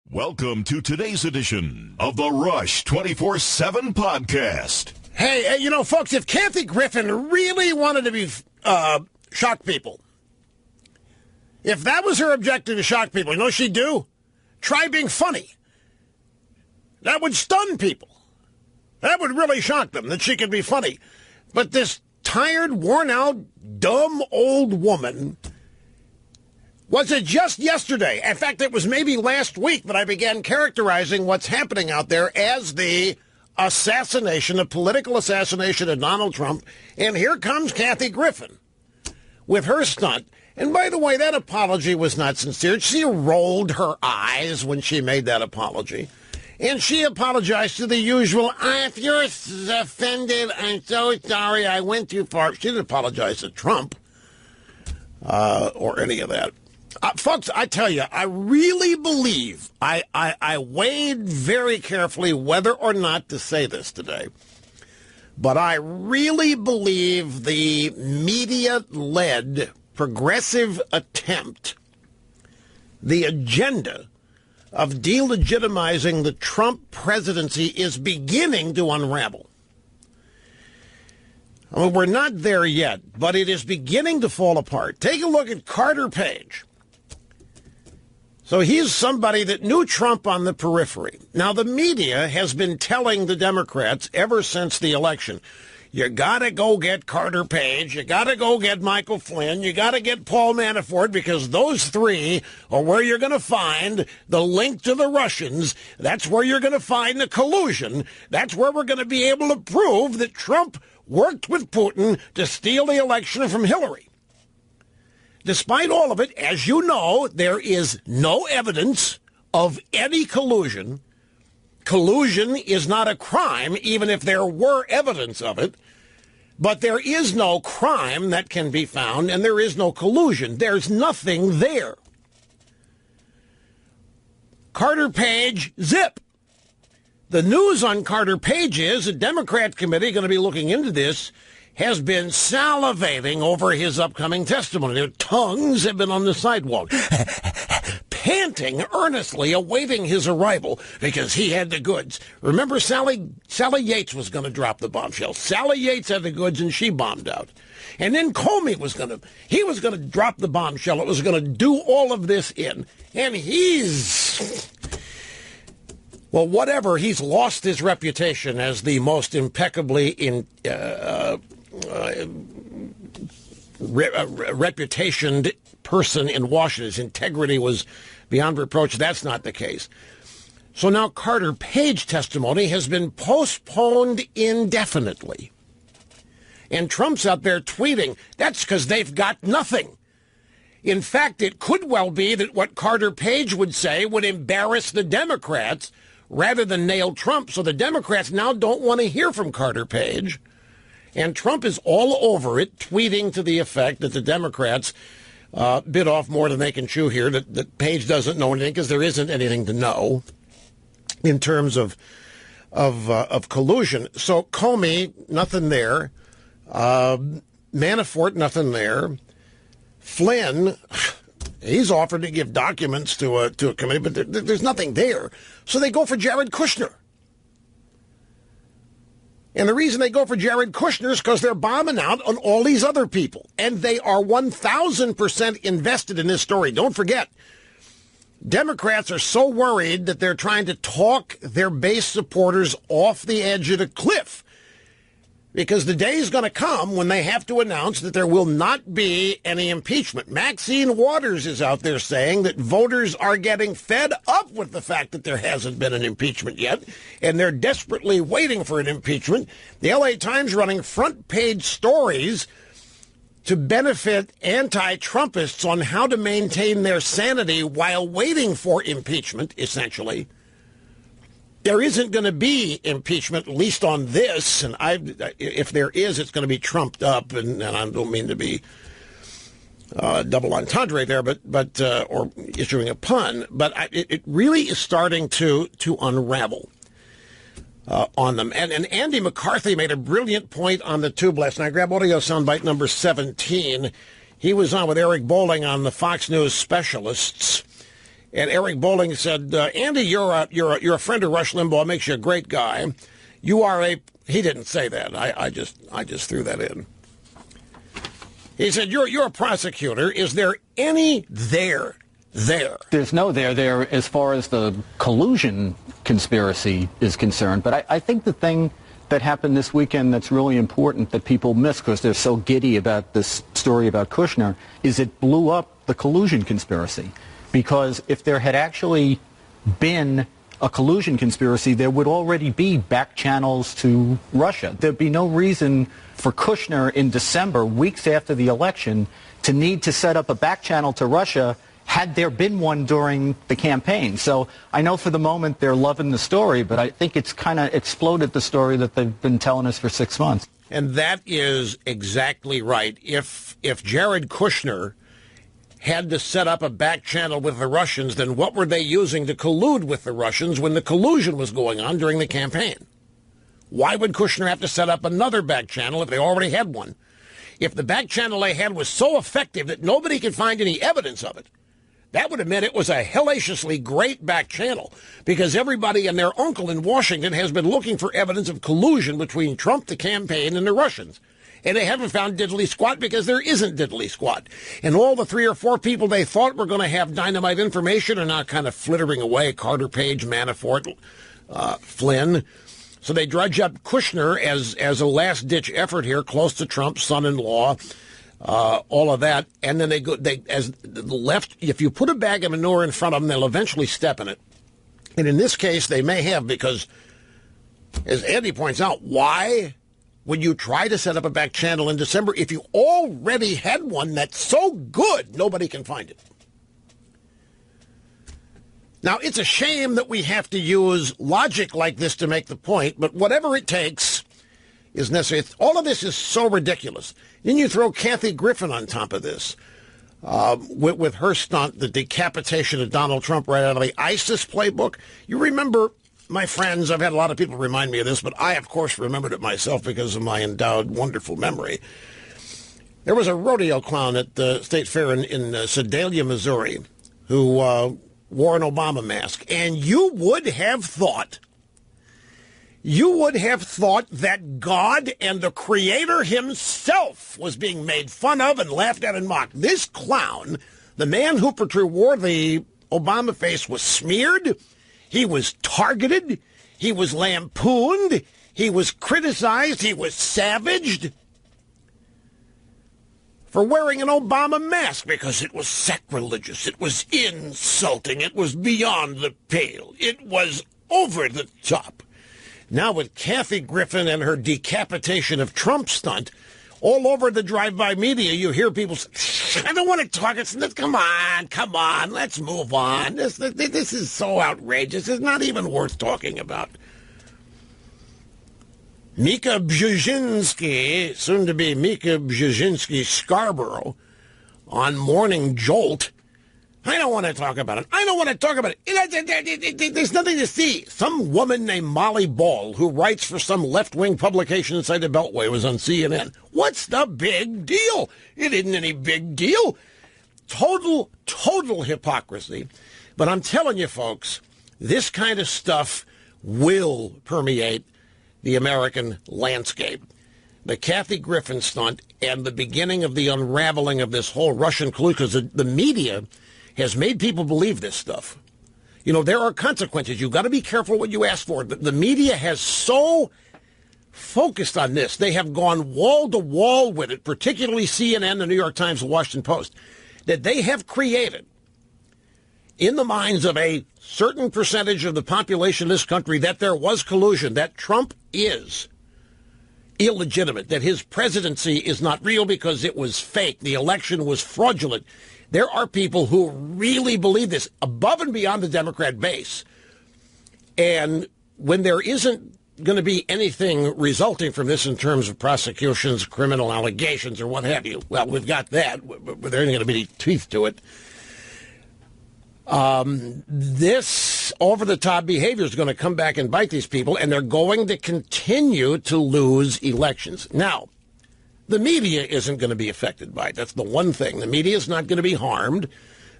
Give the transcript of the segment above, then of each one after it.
Welcome to today's edition of the Rush 24/7 podcast. Hey, you know, folks, if Kathy Griffin really wanted to be shock people, if that was her objective to shock people, you know what she'd do? Try being funny. That would stun people. That would really shock them, that she could be funny. But this tired, worn-out, dumb old woman... Was it just yesterday? In fact, it was maybe last week that I began characterizing what's happening out there as the political assassination of Donald Trump. And here comes Kathy Griffin with her stunt. And by the way, that apology was not sincere. She rolled her eyes when she made that apology. And she apologized to the usual, if you're offended, I'm so sorry, I went too far. She didn't apologize to Trump or any of that. Folks, I tell you, I really believe, I weighed very carefully whether or not to say this today, but I really believe the media-led progressive attempt, the agenda of delegitimizing the Trump presidency is beginning to unravel. I mean, we're not there yet, but it is beginning to fall apart. Take a look at Carter Page. So he's somebody that knew Trump on the periphery. Now, the media has been telling the Democrats ever since the election, you got to go get Carter Page, you got to go get Michael Flynn, you got to get Paul Manafort, because those three are where you're going to find the link to the Russians. That's where you're going to find the collusion. That's where we're going to be able to prove that Trump worked with Putin to steal the election from Hillary. Despite all of it, as you know, there is no evidence of any collusion. Collusion is not a crime, even if there were evidence of it. But there is no crime that can be found, and there is no collusion. There's nothing there. Carter Page, zip. The news on Carter Page is the Democrat committee going to be looking into this, has been salivating over his upcoming testimony. Their tongues have been on the sidewalk, panting earnestly, awaiting his arrival because he had the goods. Remember, Sally Yates was going to drop the bombshell. Sally Yates had the goods, and she bombed out. And then Comey was going to drop the bombshell. It was going to do all of this in. And well, whatever. He's lost his reputation as the most impeccably reputationed person in Washington. His integrity was beyond reproach. That's not the case. So now Carter Page testimony has been postponed indefinitely. And Trump's out there tweeting, that's because they've got nothing. In fact, it could well be that what Carter Page would say would embarrass the Democrats rather than nail Trump. So the Democrats now don't want to hear from Carter Page. And Trump is all over it, tweeting to the effect that the Democrats bit off more than they can chew here, that Page doesn't know anything because there isn't anything to know in terms of collusion. So Comey, nothing there. Manafort, nothing there. Flynn, he's offered to give documents to a committee, but there's nothing there. So they go for Jared Kushner. And the reason they go for Jared Kushner is because they're bombing out on all these other people. And they are 1,000% invested in this story. Don't forget, Democrats are so worried that they're trying to talk their base supporters off the edge of the cliff. Because the day is going to come when they have to announce that there will not be any impeachment. Maxine Waters is out there saying that voters are getting fed up with the fact that there hasn't been an impeachment yet, and they're desperately waiting for an impeachment. The LA Times running front page stories to benefit anti-Trumpists on how to maintain their sanity while waiting for impeachment, essentially. There isn't going to be impeachment, at least on this, and if there is, it's going to be trumped up, and I don't mean to be double entendre there, but or issuing a pun, but it really is starting to unravel on them. And Andy McCarthy made a brilliant point on the tube last night. Grab audio soundbite number 17. He was on with Eric Bolling on the Fox News Specialists. And Eric Bolling said, Andy, you're a friend of Rush Limbaugh. Makes you a great guy. You are a... He didn't say that. I just threw that in. He said, you're a prosecutor. Is there any there? There's no there as far as the collusion conspiracy is concerned. But I think the thing that happened this weekend that's really important that people miss because they're so giddy about this story about Kushner is it blew up the collusion conspiracy. Because if there had actually been a collusion conspiracy, there would already be back channels to Russia. There'd be no reason for Kushner in December, weeks after the election, to need to set up a back channel to Russia had there been one during the campaign. So I know for the moment they're loving the story, but I think it's kind of exploded the story that they've been telling us for 6 months. And that is exactly right. If Jared Kushner had to set up a back channel with the Russians, then what were they using to collude with the Russians when the collusion was going on during the campaign? Why would Kushner have to set up another back channel if they already had one? If the back channel they had was so effective that nobody could find any evidence of it, that would have meant it was a hellaciously great back channel because everybody and their uncle in Washington has been looking for evidence of collusion between Trump, the campaign, and the Russians. And they haven't found diddly squat because there isn't diddly squat. And all the 3 or 4 people they thought were going to have dynamite information are now kind of flittering away. Carter Page, Manafort, Flynn. So they drudge up Kushner as a last-ditch effort here, close to Trump's son-in-law, all of that. And then as the left, if you put a bag of manure in front of them, they'll eventually step in it. And in this case, they may have because, as Andy points out, why would you try to set up a back channel in December if you already had one that's so good nobody can find it? Now, it's a shame that we have to use logic like this to make the point, but whatever it takes is necessary. All of this is so ridiculous. Then you throw Kathy Griffin on top of this with her stunt, the decapitation of Donald Trump right out of the ISIS playbook. You remember... My friends, I've had a lot of people remind me of this, but I, of course, remembered it myself because of my endowed, wonderful memory. There was a rodeo clown at the State Fair in Sedalia, Missouri, who wore an Obama mask. And you would have thought that God and the Creator himself was being made fun of and laughed at and mocked. This clown, the man who wore the Obama face, was smeared. He was targeted, he was lampooned, he was criticized, he was savaged for wearing an Obama mask because it was sacrilegious, it was insulting, it was beyond the pale, it was over the top. Now with Kathy Griffin and her decapitation of Trump stunt, all over the drive-by media, you hear people say, I don't want to talk. Come on, let's move on. This is so outrageous. It's not even worth talking about. Mika Brzezinski, soon to be Mika Brzezinski Scarborough, on Morning Jolt. I don't want to talk about it. There's nothing to see. Some woman named Molly Ball, who writes for some left-wing publication inside the Beltway, was on CNN. What's the big deal? It isn't any big deal. Total hypocrisy. But I'm telling you, folks, this kind of stuff will permeate the American landscape. The Kathy Griffin stunt and the beginning of the unraveling of this whole Russian collusion, because the media has made people believe this stuff. You know, there are consequences. You've got to be careful what you ask for. The media has so focused on this. They have gone wall to wall with it, particularly CNN, the New York Times, the Washington Post, that they have created in the minds of a certain percentage of the population of this country that there was collusion, that Trump is illegitimate, that his presidency is not real because it was fake, the election was fraudulent. There are people who really believe this above and beyond the Democrat base. And when there isn't going to be anything resulting from this in terms of prosecutions, criminal allegations, or what have you, well, we've got that, but there ain't going to be any teeth to it. This over-the-top behavior is going to come back and bite these people, and they're going to continue to lose elections. Now, the media isn't going to be affected by it. That's the one thing. The media is not going to be harmed.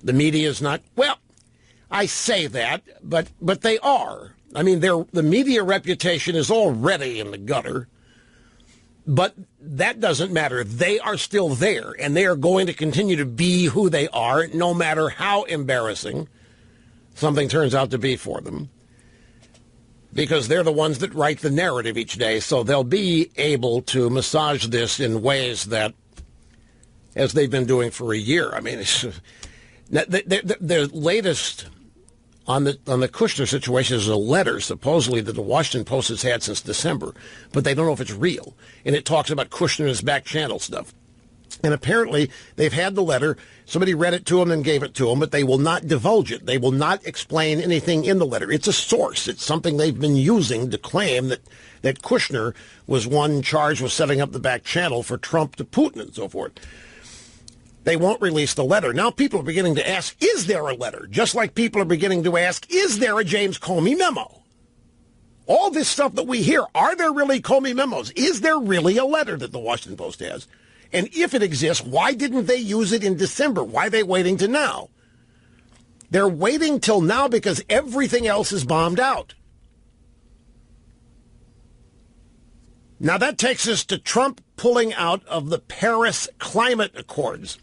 The media is not, well, I say that, but they are. I mean, the media reputation is already in the gutter. But that doesn't matter. They are still there, and they are going to continue to be who they are, no matter how embarrassing something turns out to be for them, because they're the ones that write the narrative each day. So they'll be able to massage this in ways that, as they've been doing for a year. I mean, the latest on the Kushner situation is a letter, supposedly, that the Washington Post has had since December, but they don't know if it's real. And it talks about Kushner's back channel stuff. And apparently, they've had the letter. Somebody read it to them and gave it to them, but they will not divulge it. They will not explain anything in the letter. It's a source. It's something they've been using to claim that Kushner was one charged with setting up the back channel for Trump to Putin and so forth. They won't release the letter. Now people are beginning to ask, is there a letter? Just like people are beginning to ask, is there a James Comey memo? All this stuff that we hear, are there really Comey memos? Is there really a letter that the Washington Post has? And if it exists, why didn't they use it in December? Why are they waiting to now? They're waiting till now because everything else is bombed out. Now that takes us to Trump pulling out of the Paris Climate Accords.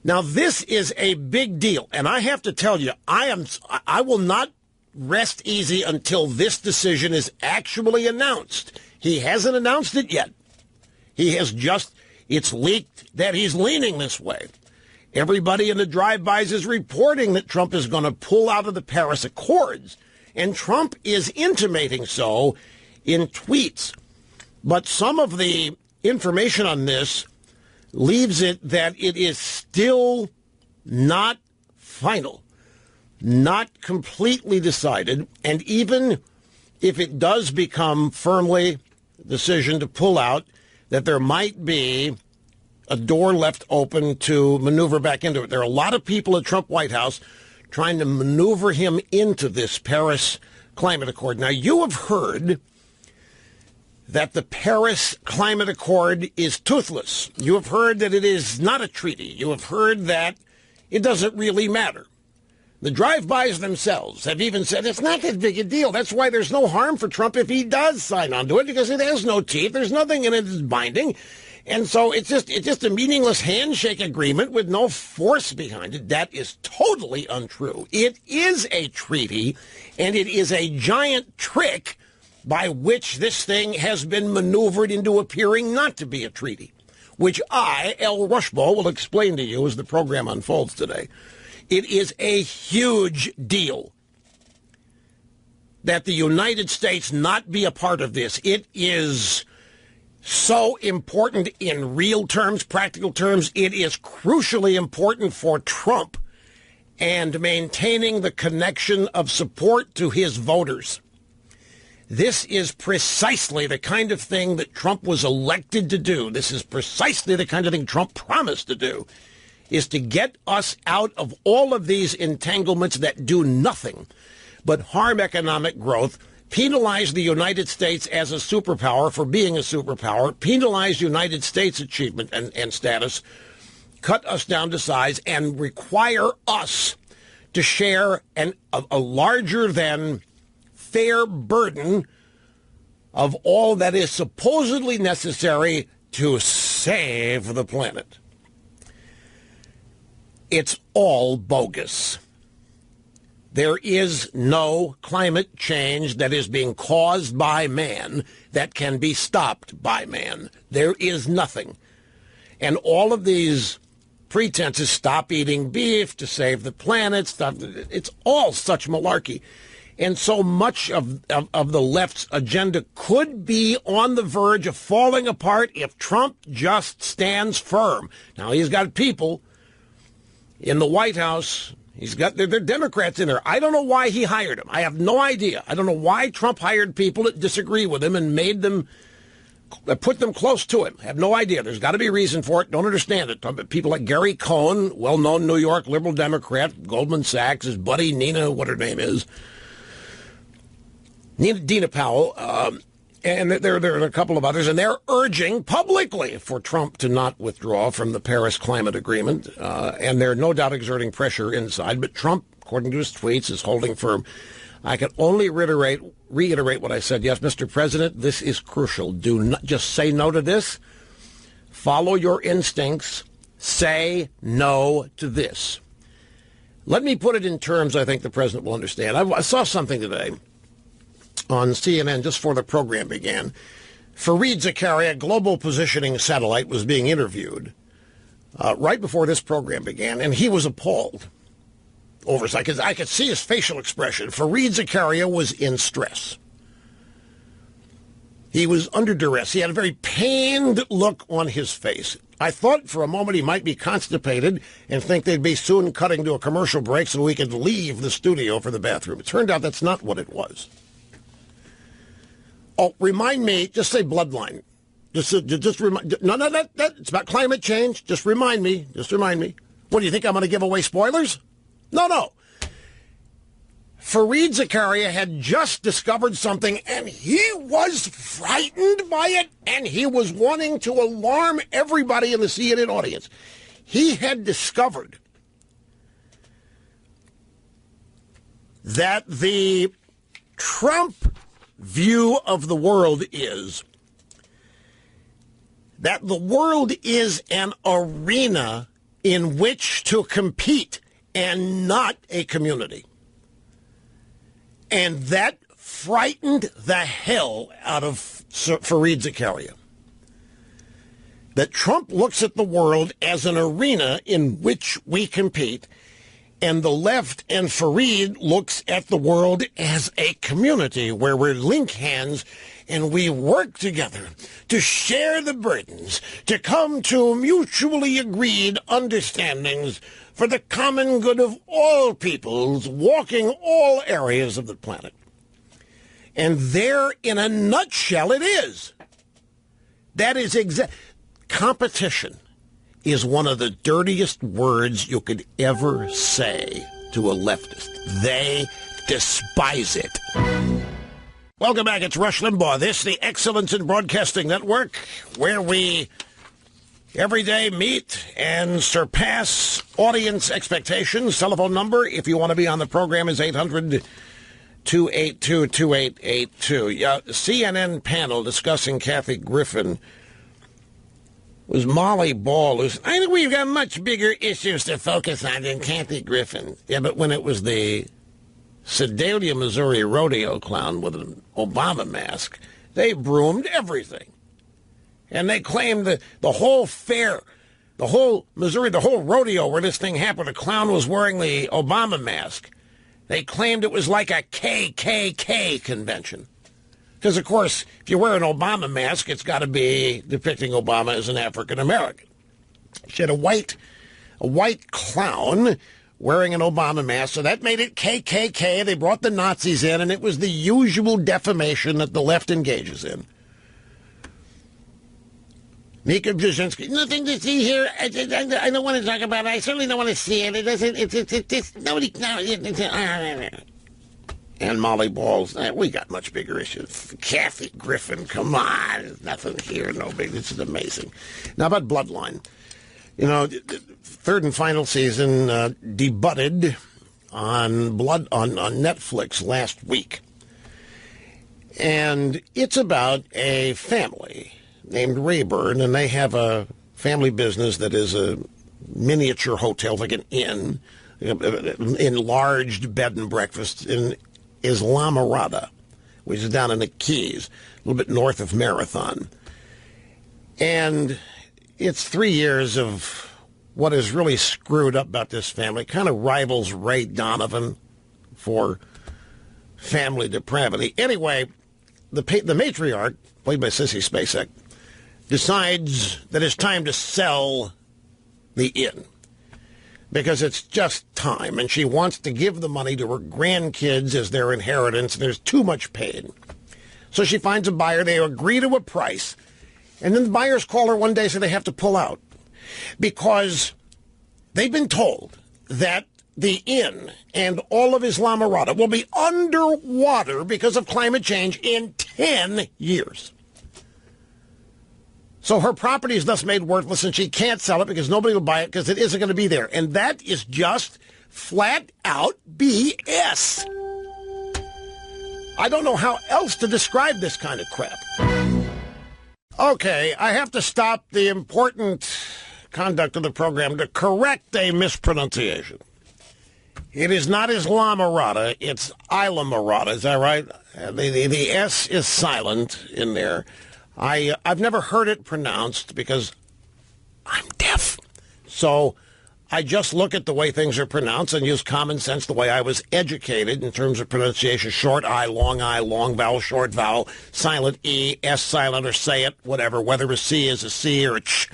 Now, this is a big deal, and I have to tell you, I will not rest easy until this decision is actually announced. He hasn't announced it yet. It's leaked that he's leaning this way. Everybody in the drive-bys is reporting that Trump is going to pull out of the Paris Accords, and Trump is intimating so in tweets. But some of the information on this leaves it that it is still not final, not completely decided, and even if it does become firmly decision to pull out, that there might be a door left open to maneuver back into it. There are a lot of people at Trump White House trying to maneuver him into this Paris Climate Accord. Now, you have heard that the Paris Climate Accord is toothless. You have heard that it is not a treaty. You have heard that it doesn't really matter. The drive-bys themselves have even said it's not that big a deal. That's why there's no harm for Trump if he does sign onto it, because it has no teeth. There's nothing in it that's binding. And so it's just a meaningless handshake agreement with no force behind it. That is totally untrue. It is a treaty, and it is a giant trick by which this thing has been maneuvered into appearing not to be a treaty, which I, L. Rushbaugh, will explain to you as the program unfolds today. It is a huge deal that the United States not be a part of this. It is so important in real terms, practical terms. It is crucially important for Trump and maintaining the connection of support to his voters. This is precisely the kind of thing that Trump was elected to do. This is precisely the kind of thing Trump promised to do, is to get us out of all of these entanglements that do nothing but harm economic growth, penalize the United States as a superpower for being a superpower, penalize United States achievement and status, cut us down to size, and require us to share a larger than fair burden of all that is supposedly necessary to save the planet. It's all bogus. There is no climate change that is being caused by man that can be stopped by man. There is nothing. And all of these pretenses, stop eating beef to save the planet, it's all such malarkey. And so much of the left's agenda could be on the verge of falling apart if Trump just stands firm. Now, he's got people in the White House. He's got they're Democrats in there. I don't know why he hired them. I have no idea. I don't know why Trump hired people that disagree with him and made them, put them close to him. I have no idea. There's got to be a reason for it. Don't understand it. People like Gary Cohn, well-known New York liberal Democrat, Goldman Sachs, his buddy Nina, what her name is, Dina Powell, and there are a couple of others, and they're urging publicly for Trump to not withdraw from the Paris Climate Agreement, and they're no doubt exerting pressure inside, but Trump according to his tweets, is holding firm. I can only reiterate what I said. Yes, Mr. President, this is crucial. Do not just say no to this. Follow your instincts. Say no to this. Let me put it in terms I think the president will understand. I saw something today on CNN just before the program began. Fareed Zakaria, global positioning satellite, was being interviewed right before this program began, and he was appalled. I could see his facial expression. Fareed Zakaria was in stress. He was under duress. He had a very pained look on his face. I thought for a moment he might be constipated and think they'd be soon cutting to a commercial break so we could leave the studio for the bathroom. It turned out that's not what it was. Oh, remind me, just say bloodline. Just remind, no, it's about climate change. Just remind me. What, do you think I'm going to give away spoilers? No. Fareed Zakaria had just discovered something, and he was frightened by it, and he was wanting to alarm everybody in the CNN audience. He had discovered that the Trump view of the world is that the world is an arena in which to compete and not a community. And that frightened the hell out of Fareed Zakaria. That Trump looks at the world as an arena in which we compete, and the left and Fareed looks at the world as a community where we link hands and we work together to share the burdens, to come to mutually agreed understandings for the common good of all peoples walking all areas of the planet. And there, in a nutshell, it is. That is competition is one of the dirtiest words you could ever say to a leftist. They despise it. Welcome back. It's Rush Limbaugh. This, the Excellence in Broadcasting Network, where we every day meet and surpass audience expectations. Telephone number, if you want to be on the program, is 800-282-2882. CNN panel discussing Kathy Griffin was Molly Ball. I think we've got much bigger issues to focus on than Kathy Griffin. Yeah, but when it was the Sedalia, Missouri rodeo clown with an Obama mask, they broomed everything. And they claimed that the whole fair, the whole Missouri, the whole rodeo where this thing happened, the clown was wearing the Obama mask. They claimed it was like a KKK convention. Because, of course, if you wear an Obama mask, it's got to be depicting Obama as an African-American. She had a white clown wearing an Obama mask, so that made it KKK. They brought the Nazis in, and it was the usual defamation that the left engages in. Mika Brzezinski, nothing to see here. I don't want to talk about it. I certainly don't want to see it. It doesn't, it's nobody, no, and Molly Balls, we got much bigger issues. Kathy Griffin, come on. There's nothing here, no big. This is amazing. Now about Bloodline. You know, third and final season debuted on Netflix last week. And it's about a family named Rayburn, and they have a family business that is a miniature hotel, like an inn, enlarged bed and breakfast in Islamorada, which is down in the Keys, a little bit north of Marathon. And it's 3 years of what is really screwed up about this family. It kind of rivals Ray Donovan for family depravity. Anyway, the matriarch, played by Sissy Spacek, decides that it's time to sell the inn because it's just time, and she wants to give the money to her grandkids as their inheritance. There's too much pain. So she finds a buyer. They agree to a price, and then the buyers call her one day so they have to pull out because they've been told that the inn and all of Islamorada will be underwater because of climate change in 10 years. So her property is thus made worthless, and she can't sell it because nobody will buy it because it isn't going to be there. And that is just flat out BS. I don't know how else to describe this kind of crap. Okay, I have to stop the important conduct of the program to correct a mispronunciation. It is not Islamorada, it's Islamorada, is that right? The S is silent in there. I've never heard it pronounced because I'm deaf. So I just look at the way things are pronounced and use common sense the way I was educated in terms of pronunciation. Short I, long vowel, short vowel, silent E, S silent, or say it, whatever, whether a C is a C or a ch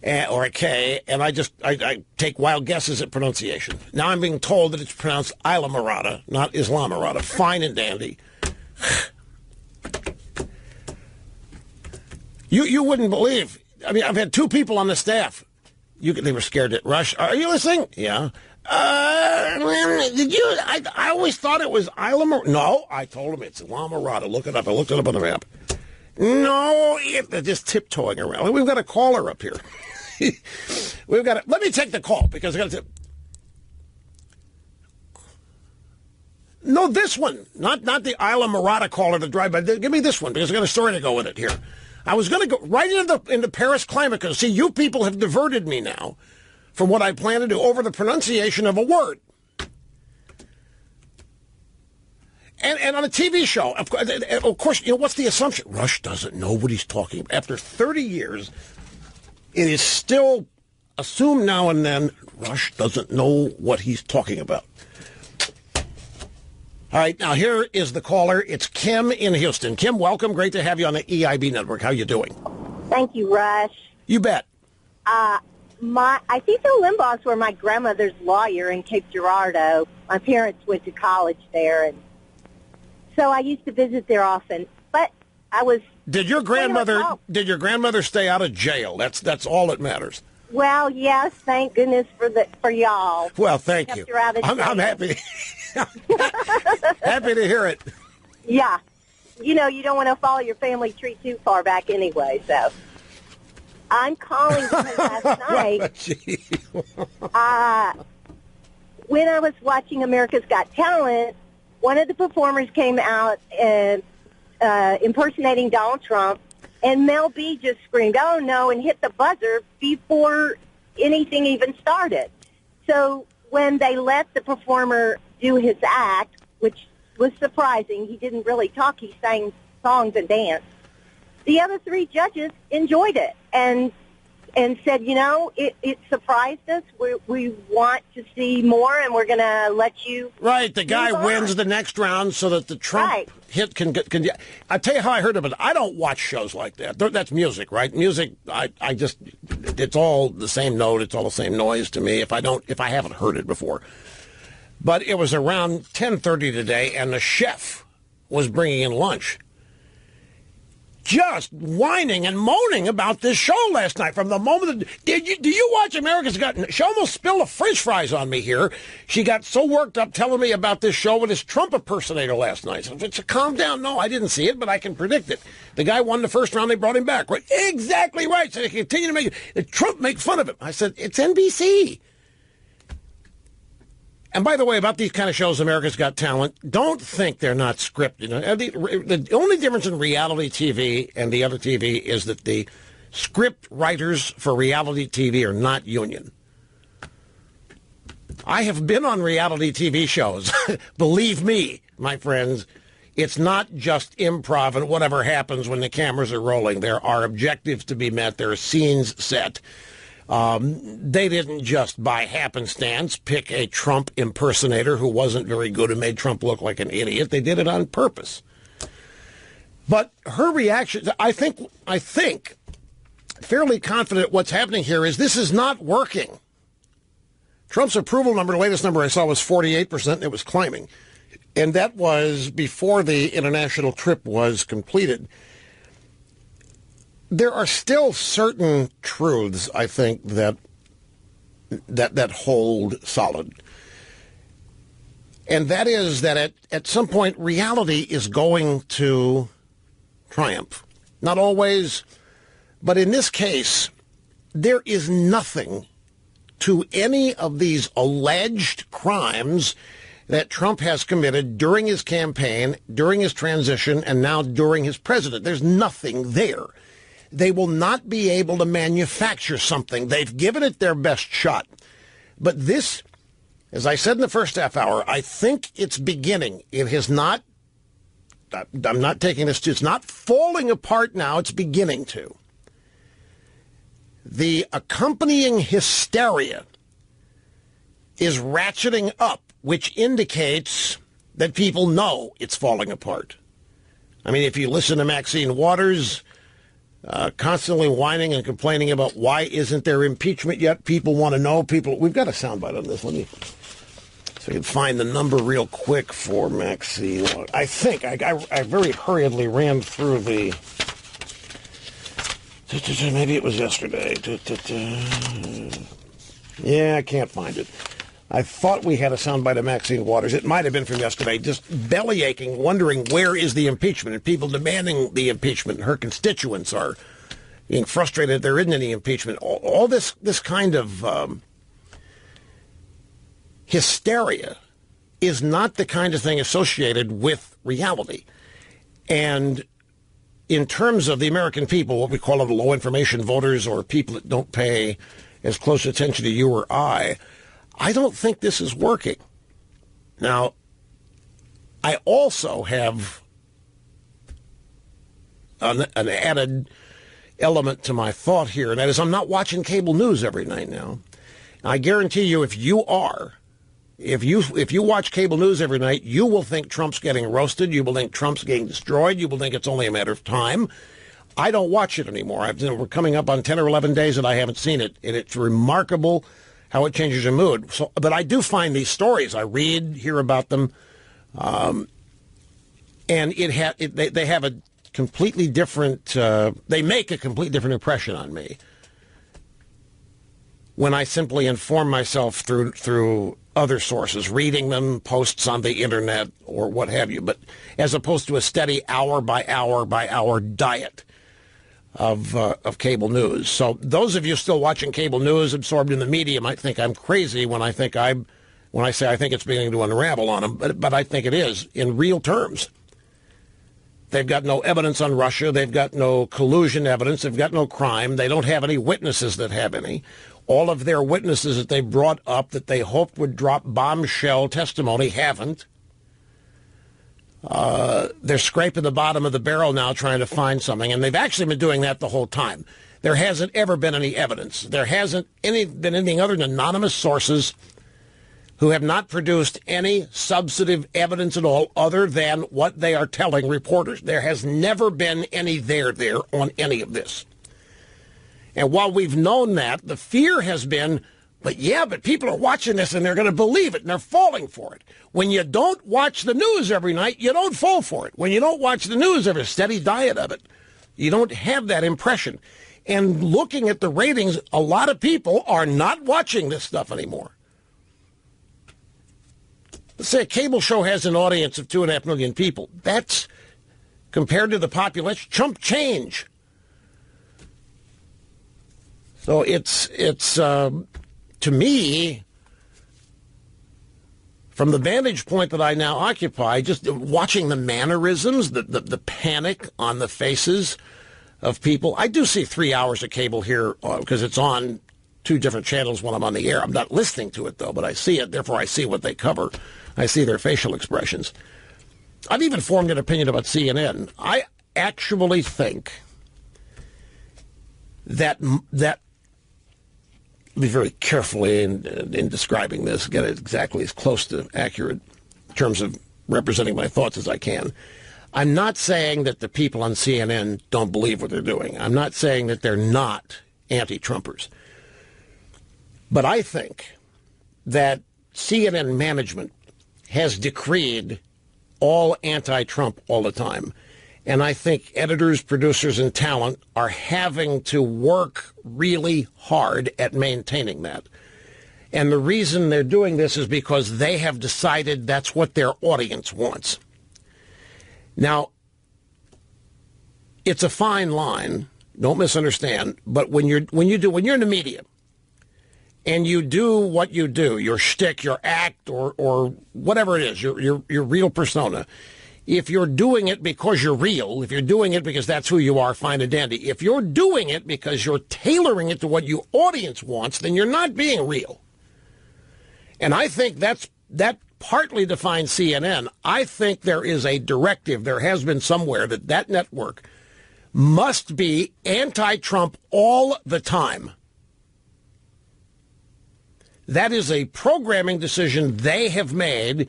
or a K, and I take wild guesses at pronunciation. Now I'm being told that it's pronounced Islamorada, not Islamorada. Fine and dandy. You wouldn't believe. I mean, I've had two people on the staff. They were scared at Rush. Are you listening? Yeah. Did you? I always thought it was Islamorada. No, I told him it's Islamorada. Look it up. I looked it up on the map. No, they're just tiptoeing around. We've got a caller up here. We've got. Let me take the call because I got to. No, this one, not the Islamorada caller to drive by. Give me this one because I got a story to go with it here. I was going to go right into Paris climate because, see, you people have diverted me now from what I plan to do over the pronunciation of a word. And on a TV show, of course, you know, what's the assumption? Rush doesn't know what he's talking about. After 30 years, it is still assumed now and then Rush doesn't know what he's talking about. All right, now here is the caller. It's Kim in Houston. Kim, welcome. Great to have you on the EIB network. How you doing? Thank you, Rush. You bet. I think the Limbaughs were my grandmother's lawyer in Cape Girardeau. My parents went to college there, and so I used to visit there often. But I was. Did your grandmother stay out of jail? That's all that matters. Well, yes. Thank goodness for y'all. Well, thank you. I'm happy. Happy to hear it. Yeah. You know, you don't want to follow your family tree too far back anyway, so. I'm calling because last night, when I was watching America's Got Talent, one of the performers came out impersonating Donald Trump, and Mel B just screamed, "Oh, no," and hit the buzzer before anything even started. So when they let the performer do his act, which was surprising, he didn't really talk, he sang songs and danced. The other three judges enjoyed it and said, you know, it surprised us. We want to see more, and we're going to let you. Right, the guy wins the next round so that the Trump hit can. I tell you how I heard of it. I don't watch shows like that. That's music, right? Music. I just it's all the same note. It's all the same noise to me. If I haven't heard it before. But it was around 10:30 today, and the chef was bringing in lunch. Just whining and moaning about this show last night. From the moment do you watch America's Got? She almost spilled a French fries on me here. She got so worked up telling me about this show with this Trump impersonator last night. So it's a calm down. No, I didn't see it, but I can predict it. The guy won the first round. They brought him back. Right? Exactly right. So they continue to make Trump make fun of him. I said it's NBC. And by the way, about these kind of shows, America's Got Talent, don't think they're not scripted. The only difference in reality TV and the other TV is that the script writers for reality TV are not union. I have been on reality TV shows. Believe me, my friends, it's not just improv and whatever happens when the cameras are rolling. There are objectives to be met. There are scenes set. They didn't just by happenstance pick a Trump impersonator who wasn't very good and made Trump look like an idiot. They did it on purpose. But her reaction, I think, fairly confident what's happening here is this is not working. Trump's approval number, the latest number I saw was 48%, and it was climbing. And that was before the international trip was completed. There are still certain truths, I think, that hold solid. And that is that at some point, reality is going to triumph. Not always, but in this case, there is nothing to any of these alleged crimes that Trump has committed during his campaign, during his transition, and now during his presidency. There's nothing there. They will not be able to manufacture something. They've given it their best shot. But this, as I said in the first half hour, I think it's beginning. It has not, I'm not taking this to, it's not falling apart now, it's beginning to. The accompanying hysteria is ratcheting up, which indicates that people know it's falling apart. I mean, if you listen to Maxine Waters constantly whining and complaining about why isn't there impeachment yet, people want to know. We've got a soundbite on this. Let me, so I can find the number real quick for Maxine. I think I very hurriedly ran through the. Maybe it was yesterday. Yeah, I can't find it. I thought we had a soundbite of Maxine Waters. It might have been from yesterday, just belly aching, wondering where is the impeachment, and people demanding the impeachment. Her constituents are being frustrated there isn't any impeachment. All this kind of hysteria is not the kind of thing associated with reality. And in terms of the American people, what we call it low information voters or people that don't pay as close attention to you or I don't think this is working. Now, I also have an added element to my thought here, and that is I'm not watching cable news every night now. I guarantee you, if you watch cable news every night, you will think Trump's getting roasted. You will think Trump's getting destroyed. You will think it's only a matter of time. I don't watch it anymore. We're coming up on 10 or 11 days that I haven't seen it, and it's remarkable how it changes your mood. So, but I do find these stories. I read, hear about them, and they have a completely different. They make a completely different impression on me when I simply inform myself through other sources, reading them, posts on the internet, or what have you. But as opposed to a steady hour by hour diet of cable news. So those of you still watching cable news, absorbed in the media, might think I'm crazy when I say I think it's beginning to unravel on them. But I think it is in real terms. They've got no evidence on Russia. They've got no collusion evidence. They've got no crime. They don't have any witnesses that have any. All of their witnesses that they brought up that they hoped would drop bombshell testimony haven't. They're scraping the bottom of the barrel now trying to find something, and they've actually been doing that the whole time. There hasn't ever been any evidence. There hasn't been anything other than anonymous sources who have not produced any substantive evidence at all other than what they are telling reporters. There has never been any there on any of this. And while we've known that, the fear has been, but people are watching this and they're going to believe it and they're falling for it. When you don't watch the news every night, you don't fall for it. When you don't watch the news every steady diet of it, you don't have that impression. And looking at the ratings, a lot of people are not watching this stuff anymore. Let's say a cable show has an audience of 2.5 million people. That's, compared to the population, chump change. So it's to me, from the vantage point that I now occupy, just watching the mannerisms, the panic on the faces of people. I do see 3 hours of cable here because it's on 2 different channels when I'm on the air. I'm not listening to it, though, but I see it. Therefore, I see what they cover. I see their facial expressions. I've even formed an opinion about CNN. I actually think that be very carefully in describing this, get it exactly as close to accurate in terms of representing my thoughts as I can. I'm not saying that the people on CNN don't believe what they're doing. I'm not saying that they're not anti-Trumpers. But I think that CNN management has decreed all anti-Trump all the time. And I think editors, producers, and talent are having to work really hard at maintaining that. And the reason they're doing this is because they have decided that's what their audience wants. Now, it's a fine line, don't misunderstand, but when you're in the media and you do what you do, your shtick, your act, or whatever it is, your real persona. If you're doing it because you're real, if you're doing it because that's who you are, fine and dandy. If you're doing it because you're tailoring it to what your audience wants, then you're not being real. And I think that partly defines CNN. I think there is a directive, there has been somewhere, that network must be anti-Trump all the time. That is a programming decision they have made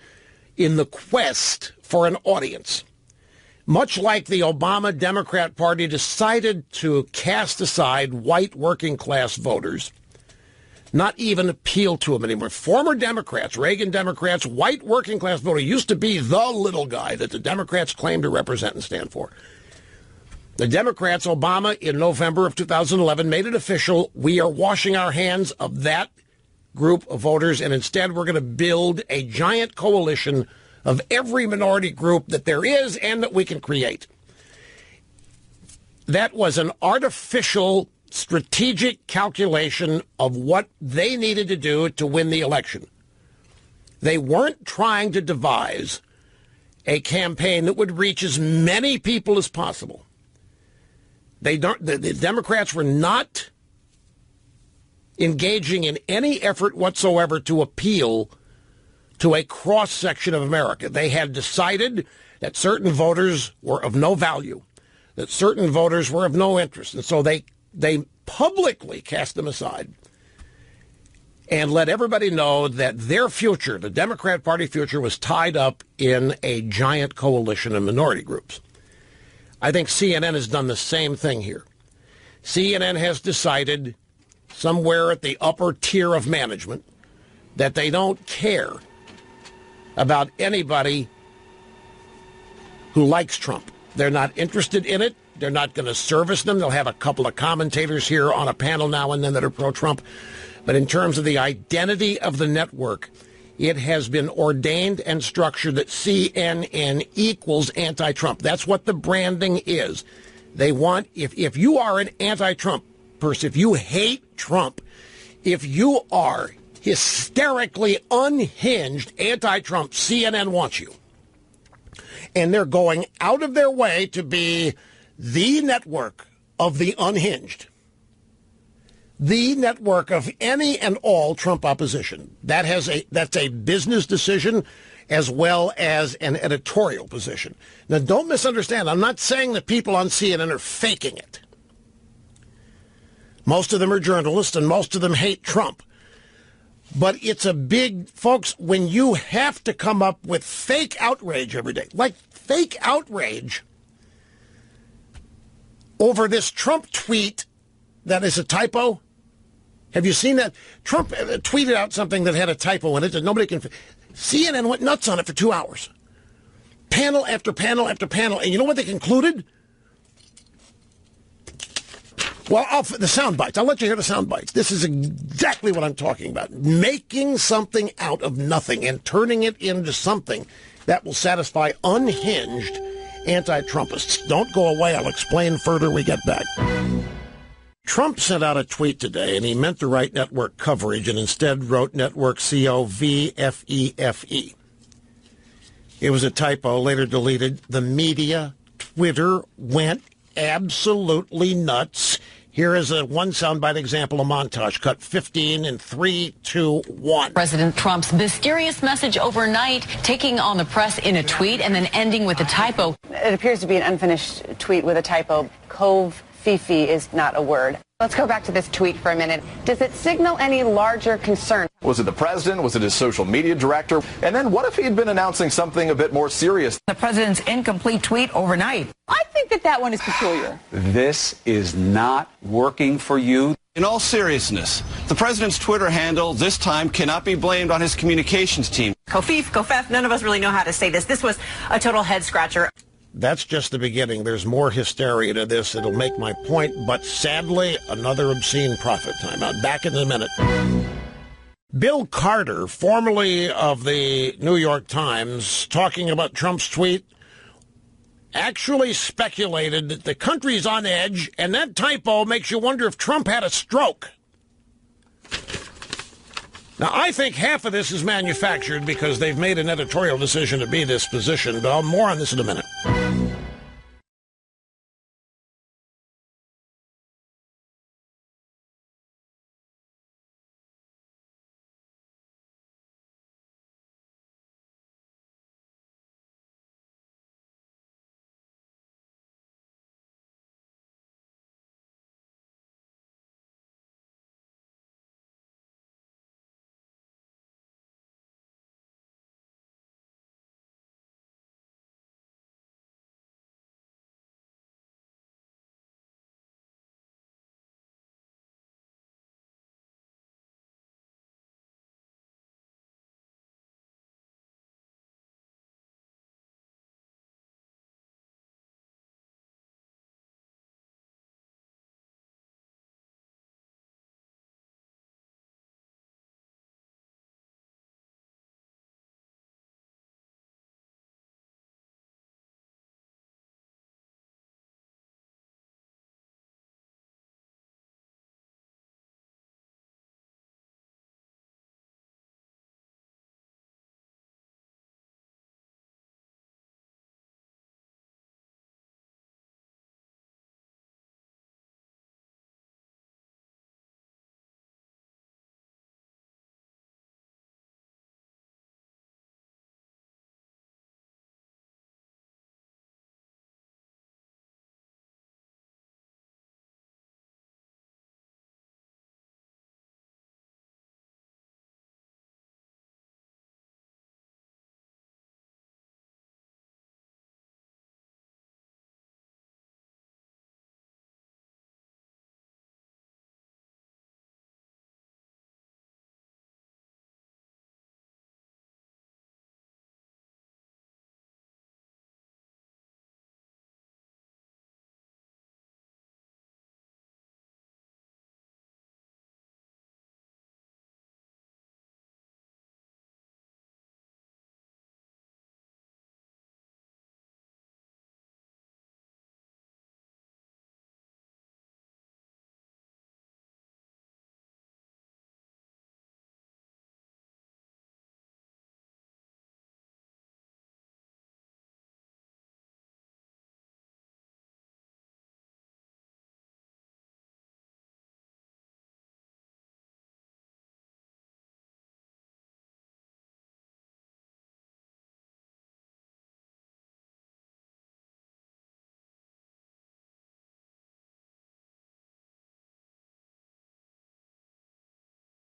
in the quest for an audience. Much like the Obama Democrat Party decided to cast aside white working class voters, not even appeal to them anymore. Former Democrats, Reagan Democrats, white working class voter used to be the little guy that the Democrats claim to represent and stand for. The Democrats, Obama, in November of 2011, made it official. We are washing our hands of that group of voters, and instead we're going to build a giant coalition of every minority group that there is and that we can create. That was an artificial, strategic calculation of what they needed to do to win the election. They weren't trying to devise a campaign that would reach as many people as possible. The Democrats were not engaging in any effort whatsoever to appeal to a cross-section of America. They had decided that certain voters were of no value, that certain voters were of no interest, and so they publicly cast them aside and let everybody know that their future, the Democrat Party future, was tied up in a giant coalition of minority groups. I think CNN has done the same thing here. CNN has decided somewhere at the upper tier of management that they don't care about anybody who likes Trump. They're not interested in it. They're not going to service them. They'll have a couple of commentators here on a panel now and then that are pro-Trump. But in terms of the identity of the network, it has been ordained and structured that CNN equals anti-Trump. That's what the branding is. They want, if you are an anti-Trump person, if you hate Trump, if you are hysterically unhinged anti-Trump, CNN wants you. And they're going out of their way to be the network of the unhinged, the network of any and all Trump opposition. That's a business decision as well as an editorial position. Now, don't misunderstand. I'm not saying that people on CNN are faking it. Most of them are journalists, and most of them hate Trump. But it's a big, folks, when you have to come up with fake outrage every day, like fake outrage over this Trump tweet that is a typo. Have you seen that? Trump tweeted out something that had a typo in it that nobody can... CNN went nuts on it for 2 hours. Panel after panel after panel. And you know what they concluded? Well, the sound bites. I'll let you hear the sound bites. This is exactly what I'm talking about. Making something out of nothing and turning it into something that will satisfy unhinged anti-Trumpists. Don't go away. I'll explain further when we get back. Trump sent out a tweet today, and he meant to write network coverage and instead wrote network COVFEFE. It was a typo, later deleted. The media, Twitter, went absolutely nuts. Here is one soundbite example, a montage. Cut 15 in 3, 2, 1. President Trump's mysterious message overnight, taking on the press in a tweet and then ending with a typo. It appears to be an unfinished tweet with a typo. Cove-fifi is not a word. Let's go back to this tweet for a minute. Does it signal any larger concern? Was it the president? Was it his social media director? And then what if he had been announcing something a bit more serious? The president's incomplete tweet overnight. I think that one is peculiar. This is not working for you. In all seriousness, the president's Twitter handle this time cannot be blamed on his communications team. Kofif, Kofef, none of us really know how to say this. This was a total head scratcher. That's just the beginning. There's more hysteria to this. It'll make my point, but sadly, another obscene prophet. Time out. Back in a minute. Bill Carter, formerly of the New York Times, talking about Trump's tweet, actually speculated that the country's on edge, and that typo makes you wonder if Trump had a stroke. Now, I think half of this is manufactured because they've made an editorial decision to be this position, but more on this in a minute.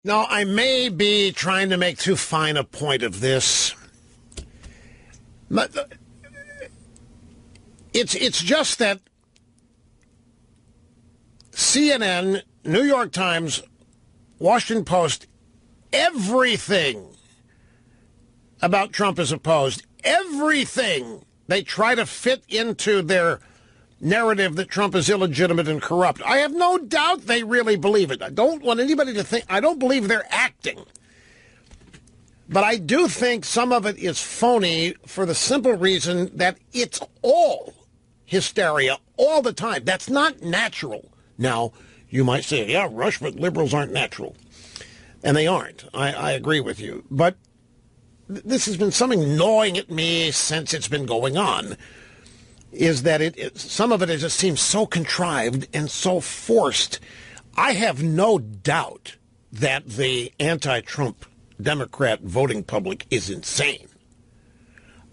Now, I may be trying to make too fine a point of this. But it's just that CNN, New York Times, Washington Post, everything about Trump is opposed. Everything they try to fit into their narrative that Trump is illegitimate and corrupt. I have no doubt they really believe it. I don't want anybody to think, I don't believe they're acting. But I do think some of it is phony for the simple reason that it's all hysteria all the time. That's not natural. Now, you might say, yeah, Rush, but liberals aren't natural. And they aren't. I agree with you. But this has been something gnawing at me since it's been going on, is that some of it just seems so contrived and so forced. I have no doubt that the anti-Trump Democrat voting public is insane.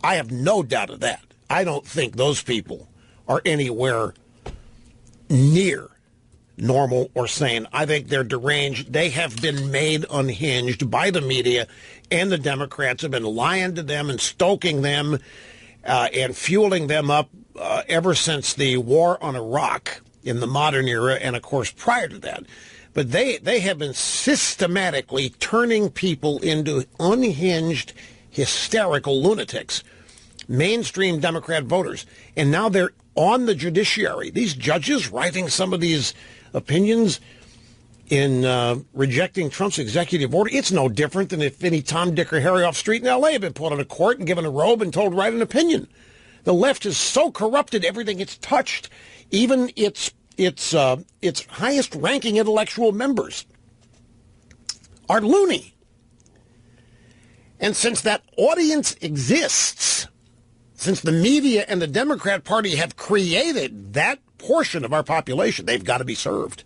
I have no doubt of that. I don't think those people are anywhere near normal or sane. I think they're deranged. They have been made unhinged by the media, and the Democrats have been lying to them and stoking them and fueling them up ever since the war on Iraq in the modern era, and, of course, prior to that. But they have been systematically turning people into unhinged, hysterical lunatics, mainstream Democrat voters. And now they're on the judiciary. These judges writing some of these opinions in rejecting Trump's executive order. It's no different than if any Tom, Dick, or Harry off street in L.A. had been put on a court and given a robe and told to write an opinion. The left is so corrupted, everything it's touched, even its highest-ranking intellectual members are loony. And since that audience exists, since the media and the Democrat Party have created that portion of our population, they've got to be served.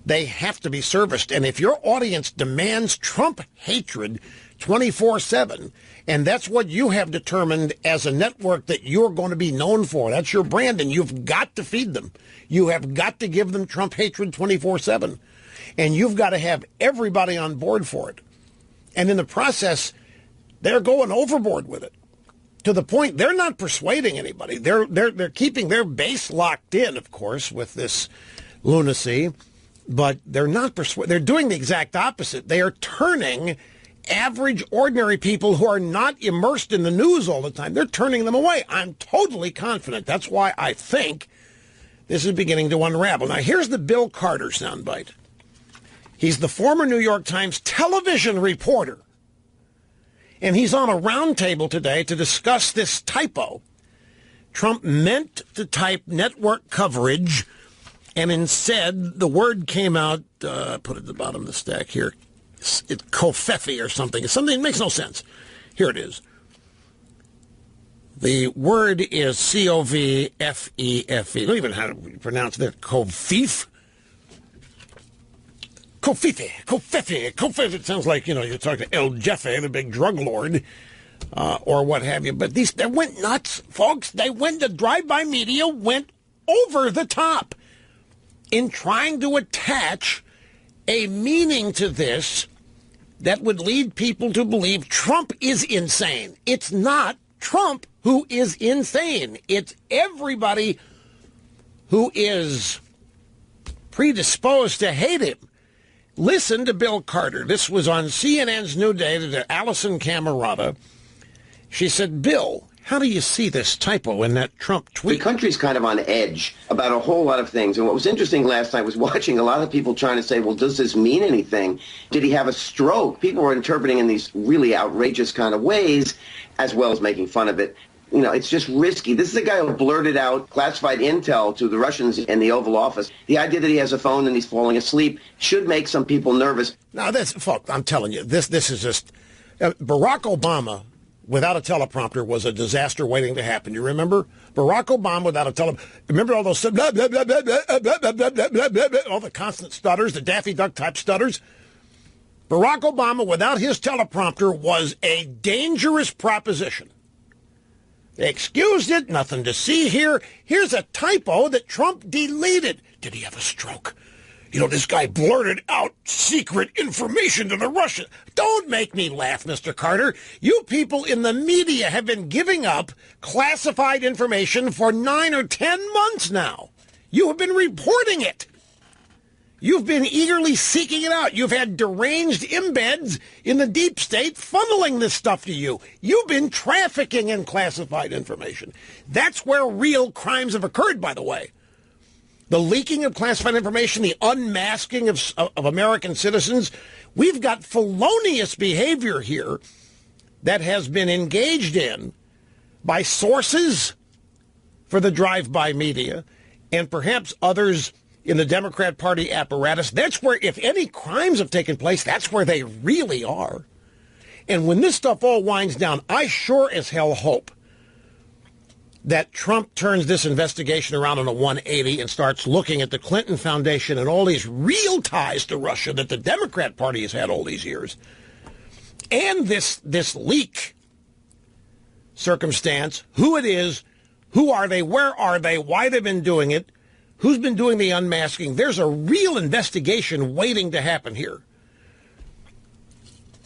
They have to be serviced. And if your audience demands Trump hatred 24/7, and that's what you have determined as a network that you're going to be known for, that's your brand, and you've got to feed them. You have got to give them Trump hatred 24/7. And you've got to have everybody on board for it. And in the process, they're going overboard with it, to the point they're not persuading anybody. They're keeping their base locked in, of course, with this lunacy, but they're not they're doing the exact opposite. They are turning average, ordinary people who are not immersed in the news all the time, they're turning them away. I'm totally confident. That's why I think this is beginning to unravel. Now, here's the Bill Carter soundbite. He's the former New York Times television reporter. And he's on a roundtable today to discuss this typo. Trump meant to type network coverage, and instead the word came out, put it at the bottom of the stack here, it's Covfefe or something. It's something that makes no sense. Here it is. The word is C-O-V-F-E-F-E. I don't even know how to pronounce that. Covfefe. Covfefe. It sounds like, you're talking to El Jefe, the big drug lord, or what have you. But they went nuts, folks. The drive-by media went over the top in trying to attach a meaning to this that would lead people to believe Trump is insane. It's not Trump who is insane. It's everybody who is predisposed to hate him. Listen to Bill Carter. This was on CNN's New Day to Allison Camerata. She said, Bill, how do you see this typo in that Trump tweet? The country's kind of on edge about a whole lot of things. And what was interesting last night was watching a lot of people trying to say, well, does this mean anything? Did he have a stroke? People were interpreting in these really outrageous kind of ways, as well as making fun of it. It's just risky. This is a guy who blurted out classified intel to the Russians in the Oval Office. The idea that he has a phone and he's falling asleep should make some people nervous. Now, folks, I'm telling you, this is just... Barack Obama, without a teleprompter, was a disaster waiting to happen. You remember? Barack Obama without a teleprompter. Remember all those... Blah, blah, blah, blah, blah, blah, blah, blah, blah, blah, blah, all the constant stutters, the Daffy Duck type stutters? Barack Obama without his teleprompter was a dangerous proposition. They excused it, nothing to see here. Here's a typo that Trump deleted. Did he have a stroke? This guy blurted out secret information to the Russians. Don't make me laugh, Mr. Carter. You people in the media have been giving up classified information for 9 or 10 months now. You have been reporting it. You've been eagerly seeking it out. You've had deranged embeds in the deep state funneling this stuff to you. You've been trafficking in classified information. That's where real crimes have occurred, by the way. The leaking of classified information, the unmasking of American citizens. We've got felonious behavior here that has been engaged in by sources for the drive-by media and perhaps others in the Democrat Party apparatus. That's where, if any crimes have taken place, that's where they really are. And when this stuff all winds down, I sure as hell hope that Trump turns this investigation around on a 180 and starts looking at the Clinton Foundation and all these real ties to Russia that the Democrat Party has had all these years. And this leak circumstance, who it is, who are they, where are they, why they've been doing it, who's been doing the unmasking. There's a real investigation waiting to happen here.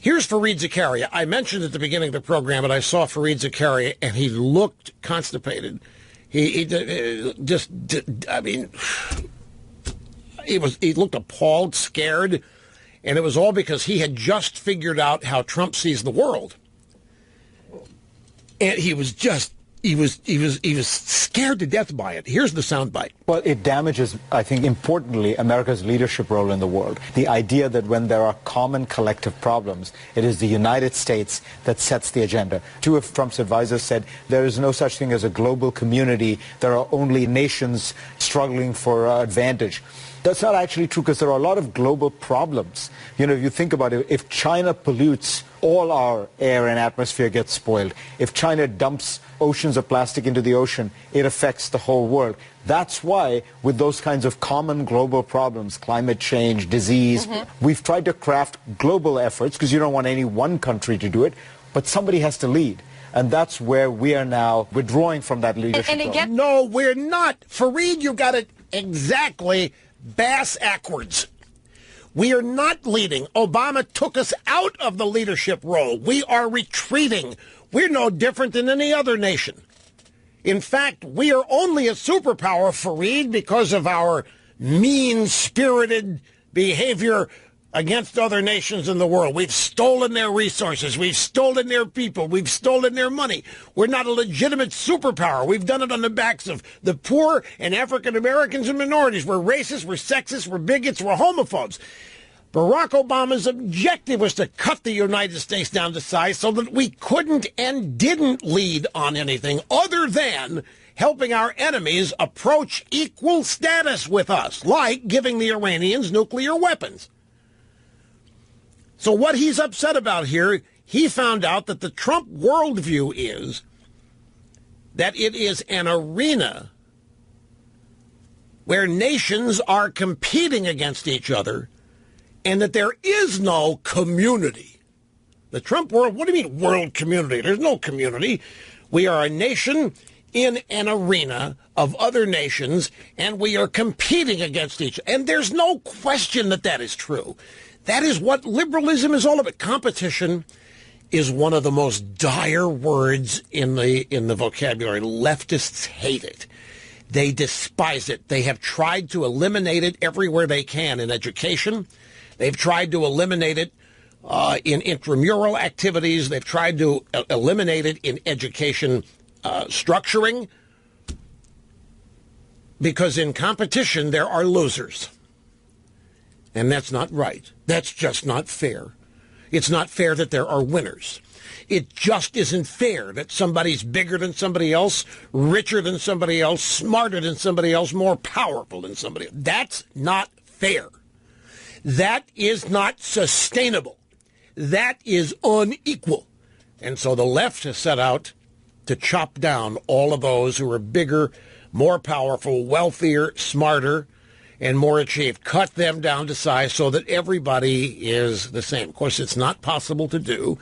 Here's Fareed Zakaria. I mentioned at the beginning of the program that I saw Fareed Zakaria, and he looked constipated. He looked appalled, scared, and it was all because he had just figured out how Trump sees the world. And he was scared to death by it. Here's the soundbite. Well, it damages, I think, importantly, America's leadership role in the world. The idea that when there are common collective problems, it is the United States that sets the agenda. Two of Trump's advisors said there is no such thing as a global community. There are only nations struggling for advantage. That's not actually true, because there are a lot of global problems. If you think about it, if China pollutes all our air and atmosphere gets spoiled. If China dumps oceans of plastic into the ocean, it affects the whole world. That's why, with those kinds of common global problems, climate change, disease, we've tried to craft global efforts, because you don't want any one country to do it, but somebody has to lead. And that's where we are now withdrawing from that leadership. And again, no, we're not. Fareed, you got it exactly bass-ackwards. We are not leading. Obama took us out of the leadership role. We are retreating. We're no different than any other nation. In fact, we are only a superpower, Fareed, because of our mean-spirited behavior against other nations in the world. We've stolen their resources. We've stolen their people. We've stolen their money. We're not a legitimate superpower. We've done it on the backs of the poor and African Americans and minorities. We're racist. We're sexist. We're bigots. We're homophobes. Barack Obama's objective was to cut the United States down to size so that we couldn't and didn't lead on anything other than helping our enemies approach equal status with us, like giving the Iranians nuclear weapons. So what he's upset about here, he found out that the Trump worldview is that it is an arena where nations are competing against each other and that there is no community. The Trump world, what do you mean world community? There's no community. We are a nation in an arena of other nations, and we are competing against each other. And there's no question that that is true. That is what liberalism is all about. Competition is one of the most dire words in the vocabulary. Leftists hate it. They despise it. They have tried to eliminate it everywhere they can in education. They've tried to eliminate it in intramural activities. They've tried to eliminate it in education structuring. Because in competition, there are losers. And that's not right. That's just not fair. It's not fair that there are winners. It just isn't fair that somebody's bigger than somebody else, richer than somebody else, smarter than somebody else, more powerful than somebody else. That's not fair. That is not sustainable. That is unequal. And so the left has set out to chop down all of those who are bigger, more powerful, wealthier, smarter, and more achieved. Cut them down to size so that everybody is the same. Of course, it's not possible to do,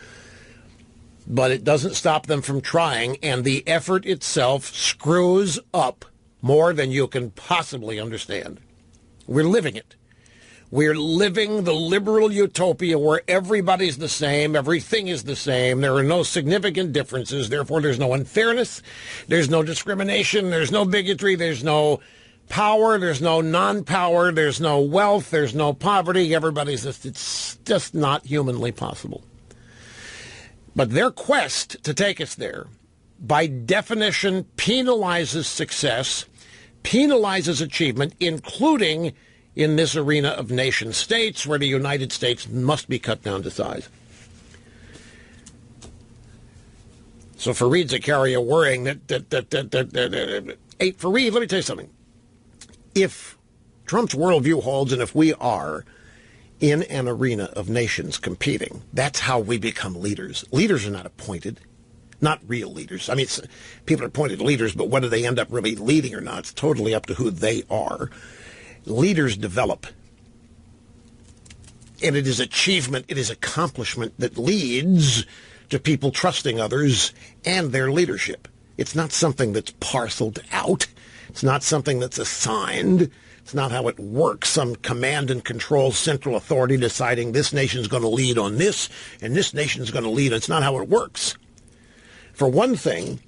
but it doesn't stop them from trying, and the effort itself screws up more than you can possibly understand. We're living it. We're living the liberal utopia where everybody's the same, everything is the same, there are no significant differences, therefore there's no unfairness, there's no discrimination, there's no bigotry, there's no power, there's no non-power, there's no wealth, there's no poverty, it's just not humanly possible. But their quest to take us there, by definition, penalizes success, penalizes achievement, including in this arena of nation states where the United States must be cut down to size. So Fareed Zakaria worrying that hey, Fareed, let me tell you something. If Trump's worldview holds and if we are in an arena of nations competing, that's how we become leaders. Leaders are not appointed, not real leaders. I mean, people are appointed leaders, but whether they end up really leading or not, it's totally up to who they are. Leaders develop, and it is achievement, it is accomplishment that leads to people trusting others and their leadership. It's not something that's parceled out. It's not something that's assigned. It's not how it works, some command and control central authority deciding this nation's going to lead on this and this nation's going to lead. It's not how it works. For one thing,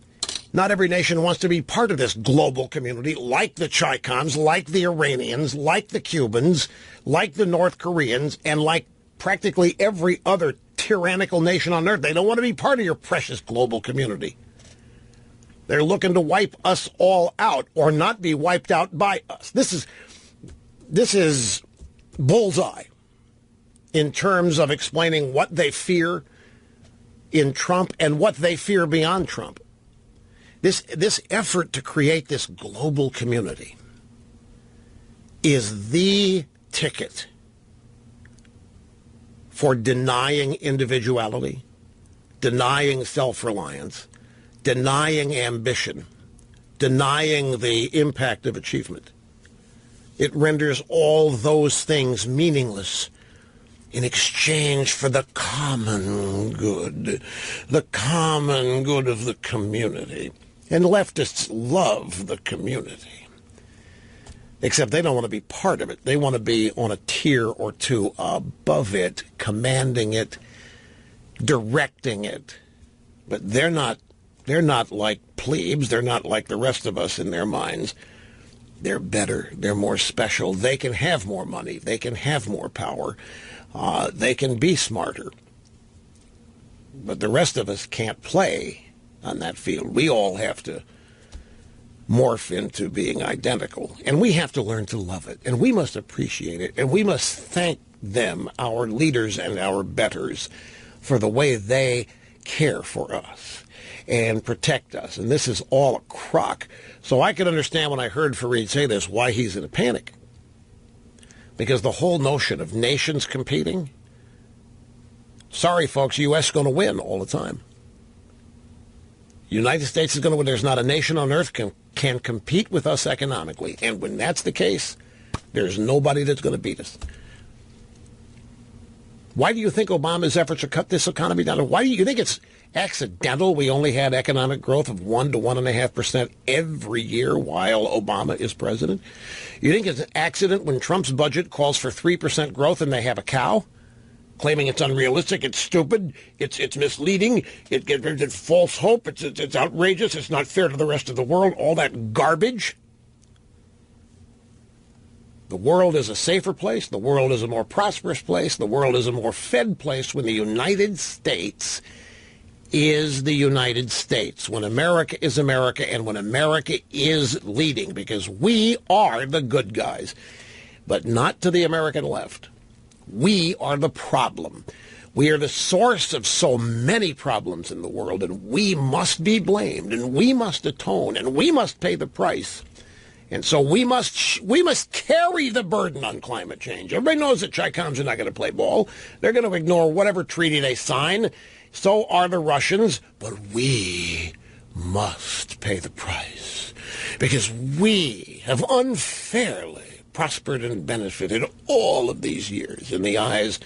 not every nation wants to be part of this global community, like the Chicans, like the Iranians, like the Cubans, like the North Koreans, and like practically every other tyrannical nation on earth. They don't want to be part of your precious global community. They're looking to wipe us all out or not be wiped out by us. This is bullseye in terms of explaining what they fear in Trump and what they fear beyond Trump. This effort to create this global community is the ticket for denying individuality, denying self-reliance, denying ambition, denying the impact of achievement. It renders all those things meaningless in exchange for the common good of the community. And leftists love the community. Except they don't want to be part of it. They want to be on a tier or two above it, commanding it, directing it. But they're not like plebes. They're not like the rest of us in their minds. They're better. They're more special. They can have more money. They can have more power. They can be smarter. But the rest of us can't play on that field. We all have to morph into being identical. And we have to learn to love it. And we must appreciate it. And we must thank them, our leaders and our betters, for the way they care for us and protect us. And this is all a crock. So I could understand when I heard Fareed say this, why he's in a panic. Because the whole notion of nations competing, sorry, folks, U.S. is going to win all the time. United States is going to win. There's not a nation on earth can compete with us economically. And when that's the case, there's nobody that's going to beat us. Why do you think Obama's efforts to cut this economy down? Why do you think it's accidental we only had economic growth of 1 to 1.5% every year while Obama is president? You think it's an accident when Trump's budget calls for 3% growth and they have a cow? Claiming it's unrealistic, it's stupid, it's misleading, it's false hope, it's outrageous, it's not fair to the rest of the world, all that garbage. The world is a safer place, the world is a more prosperous place, the world is a more fed place when the United States is the United States, when America is America, and when America is leading, because we are the good guys, but not to the American left. We are the problem. We are the source of so many problems in the world, and we must be blamed, and we must atone, and we must pay the price. And so we must carry the burden on climate change. Everybody knows that Chicons are not going to play ball. They're going to ignore whatever treaty they sign. So are the Russians. But we must pay the price, because we have unfairly prospered and benefited all of these years in the eyes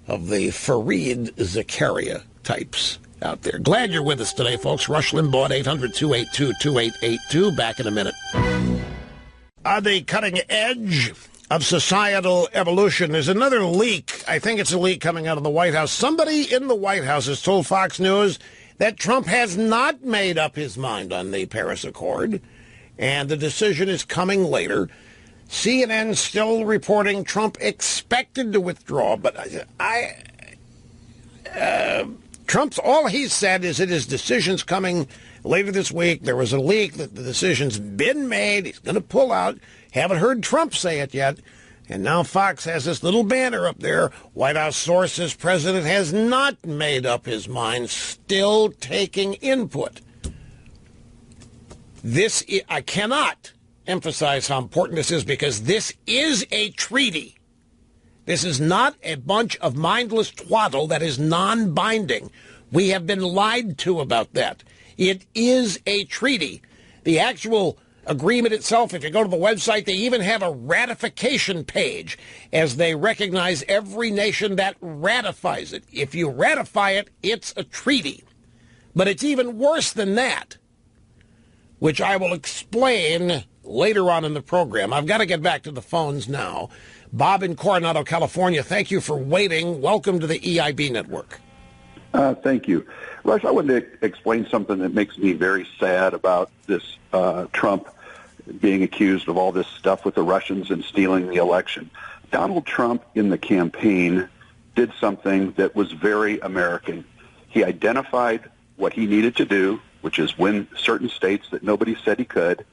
of the Fareed Zakaria types out there. Glad you're with us today, folks. Rush Limbaugh at 800-282-2882. Back in a minute. On the cutting edge of societal evolution, there's another leak. I think it's a leak coming out of the White House. Somebody in the White House has told Fox News that Trump has not made up his mind on the Paris Accord, and the decision is coming later. CNN still reporting Trump expected to withdraw, but Trump's, all he said is that his decision's coming later this week. There was a leak that the decision's been made. He's going to pull out. Haven't heard Trump say it yet. And now Fox has this little banner up there. White House sources, president has not made up his mind, still taking input. This, I cannot emphasize how important this is, because this is a treaty. This is not a bunch of mindless twaddle that is non-binding. We have been lied to about that. It is a treaty. The actual agreement itself, if you go to the website, they even have a ratification page as they recognize every nation that ratifies it. If you ratify it, it's a treaty. But it's even worse than that, which I will explain later on in the program. I've got to get back to the phones now. Bob in Coronado, California, thank you for waiting. Welcome to the EIB network. Thank you. Rush, I wanted to explain something that makes me very sad about this Trump being accused of all this stuff with the Russians and stealing the election. Donald Trump in the campaign did something that was very American. He identified what he needed to do, which is win certain states that nobody said he could.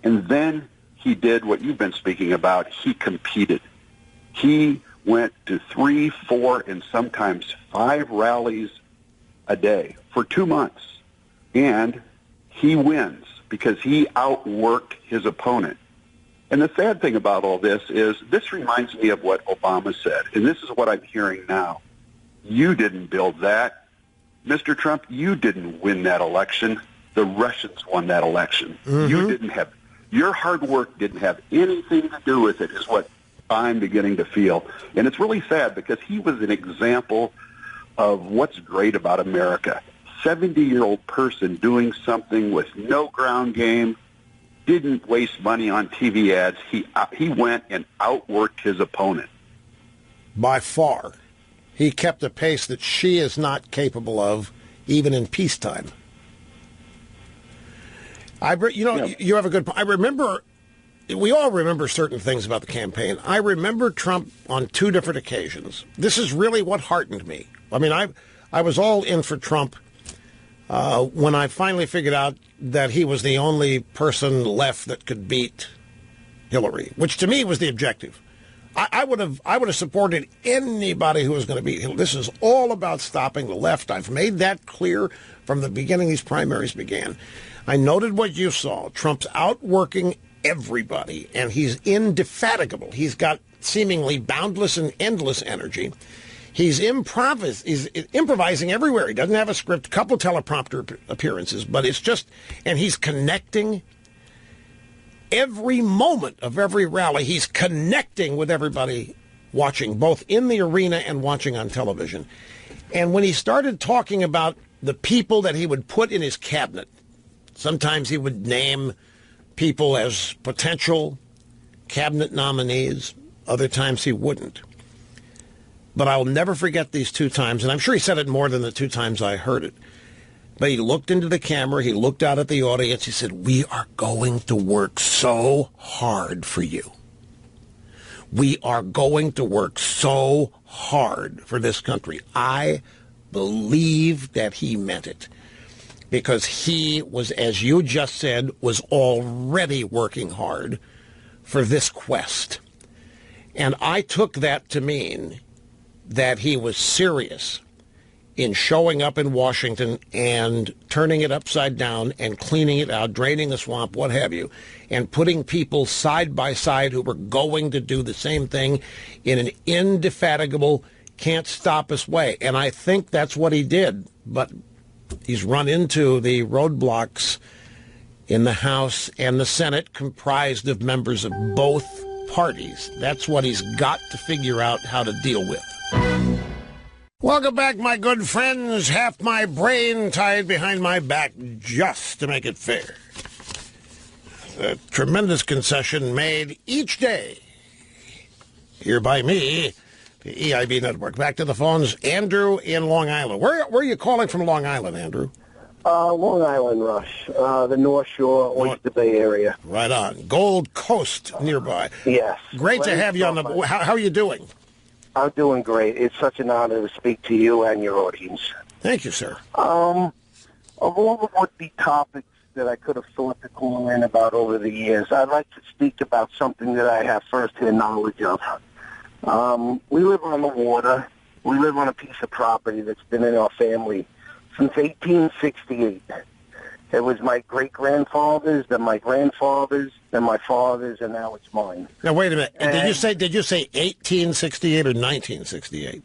And then he did what you've been speaking about. He competed. He went to 3, 4, and sometimes 5 rallies a day for 2 months. And he wins because he outworked his opponent. And the sad thing about all this is this reminds me of what Obama said. And this is what I'm hearing now. You didn't build that. Mr. Trump, you didn't win that election. The Russians won that election. You didn't have, your hard work didn't have anything to do with it, is what I'm beginning to feel. And it's really sad because he was an example of what's great about America. 70-year-old person doing something with no ground game, didn't waste money on TV ads. He went and outworked his opponent. By far. He kept a pace that she is not capable of, even in peacetime. You have a good point. I remember, we all remember certain things about the campaign. I remember Trump on two different occasions. This is really what heartened me. I mean, I was all in for Trump when I finally figured out that he was the only person left that could beat Hillary, which to me was the objective. I would have supported anybody who was going to beat Hillary. This is all about stopping the left. I've made that clear from the beginning these primaries began. I noted what you saw. Trump's outworking everybody, and he's indefatigable. He's got seemingly boundless and endless energy. He's improvising everywhere. He doesn't have a script, a couple teleprompter appearances, but it's just, and he's connecting every moment of every rally. He's connecting with everybody watching, both in the arena and watching on television. And when he started talking about the people that he would put in his cabinet, sometimes he would name people as potential cabinet nominees. Other times he wouldn't. But I'll never forget these two times, and I'm sure he said it more than the two times I heard it. But he looked into the camera, he looked out at the audience, he said, "We are going to work so hard for you. We are going to work so hard for this country." I believe that he meant it, because he was, as you just said, was already working hard for this quest. And I took that to mean that he was serious in showing up in Washington and turning it upside down and cleaning it out, draining the swamp, what have you, and putting people side by side who were going to do the same thing in an indefatigable, can't stop us way. And I think that's what he did. But he's run into the roadblocks in the House and the Senate, comprised of members of both parties. That's what he's got to figure out how to deal with. Welcome back, my good friends. Half my brain tied behind my back just to make it fair. A tremendous concession made each day here by me, the EIB Network. Back to the phones. Andrew in Long Island. Where are you calling from, Long Island, Andrew? Long Island, Rush. The North Shore, Oyster Bay area. Right on. Gold Coast nearby. Yes. Great to have you on the... How are you doing? I'm doing great. It's such an honor to speak to you and your audience. Thank you, sir. Of all the would-be topics that I could have thought to call in about over the years, I'd like to speak about something that I have first-hand knowledge of. We live on the water. We live on a piece of property that's been in our family since 1868. It was my great-grandfather's, then my grandfather's, then my father's, and now it's mine. Now, wait a minute. Did you say 1868 or 1968?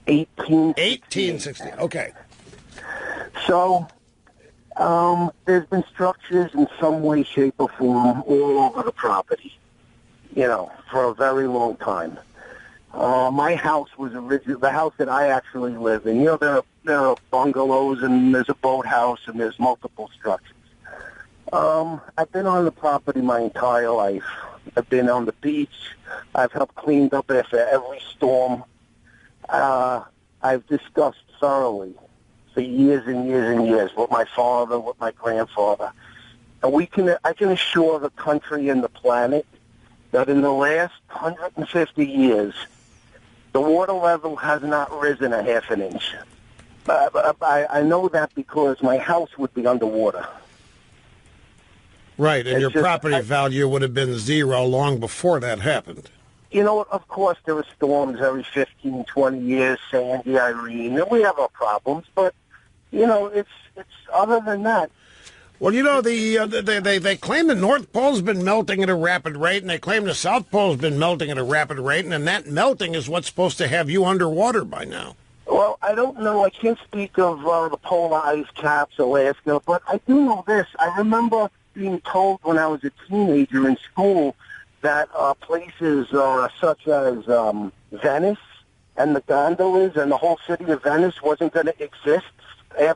1868. Okay. So, there's been structures in some way, shape, or form all over the property, for a very long time. My house was originally, the house that I actually live in. There are bungalows, and there's a boathouse, and there's multiple structures. I've been on the property my entire life. I've been on the beach. I've helped clean up after every storm. I've discussed thoroughly for years and years and years with my father, with my grandfather. And I can assure the country and the planet that in the last 150 years, the water level has not risen a half an inch. I know that because my house would be underwater. Right, and your property value would have been zero long before that happened. Of course, there are storms every 15, 20 years, Sandy, Irene, and we have our problems, but, it's other than that. Well, they claim the North Pole's been melting at a rapid rate, and they claim the South Pole's been melting at a rapid rate, and that melting is what's supposed to have you underwater by now. Well, I don't know. I can't speak of the polar ice caps, Alaska, but I do know this. I remember being told when I was a teenager in school that places such as Venice and the gondolas and the whole city of Venice wasn't going to exist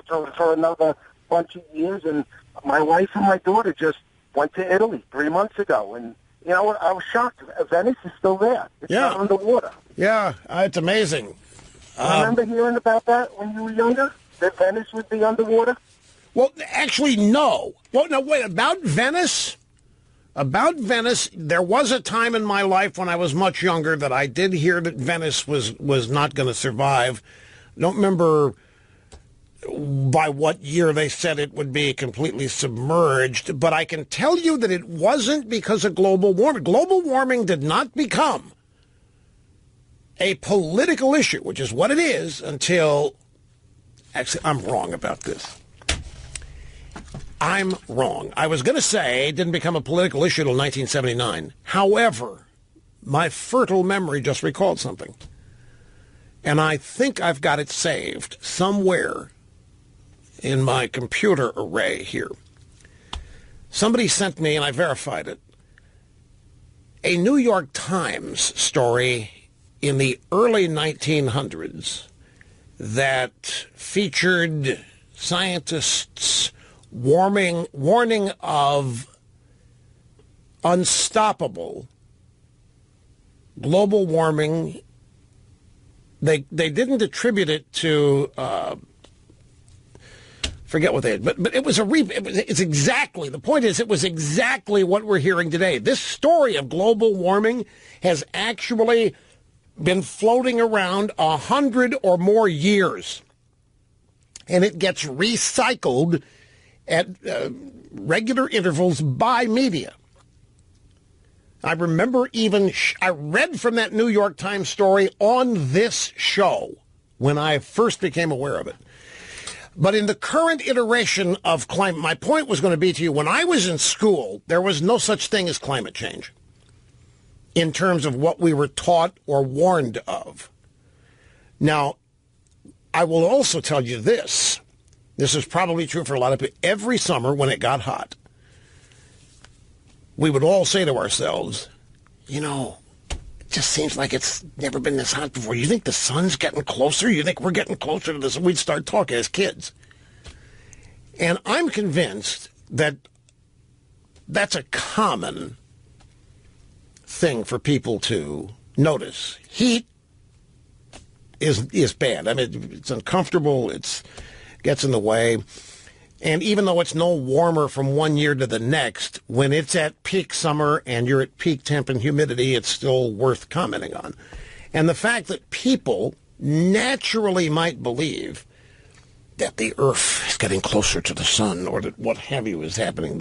for another bunch of years. And my wife and my daughter just went to Italy 3 months ago, and you know what? I was shocked. Venice is still there. It's not underwater. Yeah, it's amazing. Remember hearing about that when you were younger? That Venice would be underwater? Well, actually, no. Well, no, wait. About Venice, there was a time in my life when I was much younger that I did hear that Venice was not going to survive. I don't remember by what year they said it would be completely submerged, but I can tell you that it wasn't because of global warming. Global warming did not become a political issue, which is what it is, until... Actually, I'm wrong about this. I'm wrong. I was going to say it didn't become a political issue until 1979. However, my fertile memory just recalled something. And I think I've got it saved somewhere in my computer array here. Somebody sent me, and I verified it, a New York Times story in the early 1900s that featured scientists warning of unstoppable global warming. They didn't attribute it to forget what they had, but it was it's exactly, the point is, it was exactly what we're hearing today. This story of global warming has actually been floating around 100 or more years, and it gets recycled at regular intervals by media. I remember I read from that New York Times story on this show when I first became aware of it. But in the current iteration of climate, my point was going to be to you, when I was in school, there was no such thing as climate change in terms of what we were taught or warned of. Now, I will also tell you this. This is probably true for a lot of people. Every summer when it got hot, we would all say to ourselves, you know, it just seems like it's never been this hot before. You think the sun's getting closer? You think we're getting closer to this? We'd start talking as kids. And I'm convinced that that's a common thing for people to notice. Heat is bad. I mean, it's uncomfortable. It gets in the way. And even though it's no warmer from one year to the next, when it's at peak summer and you're at peak temp and humidity, it's still worth commenting on. And the fact that people naturally might believe that the Earth is getting closer to the sun or that what have you is happening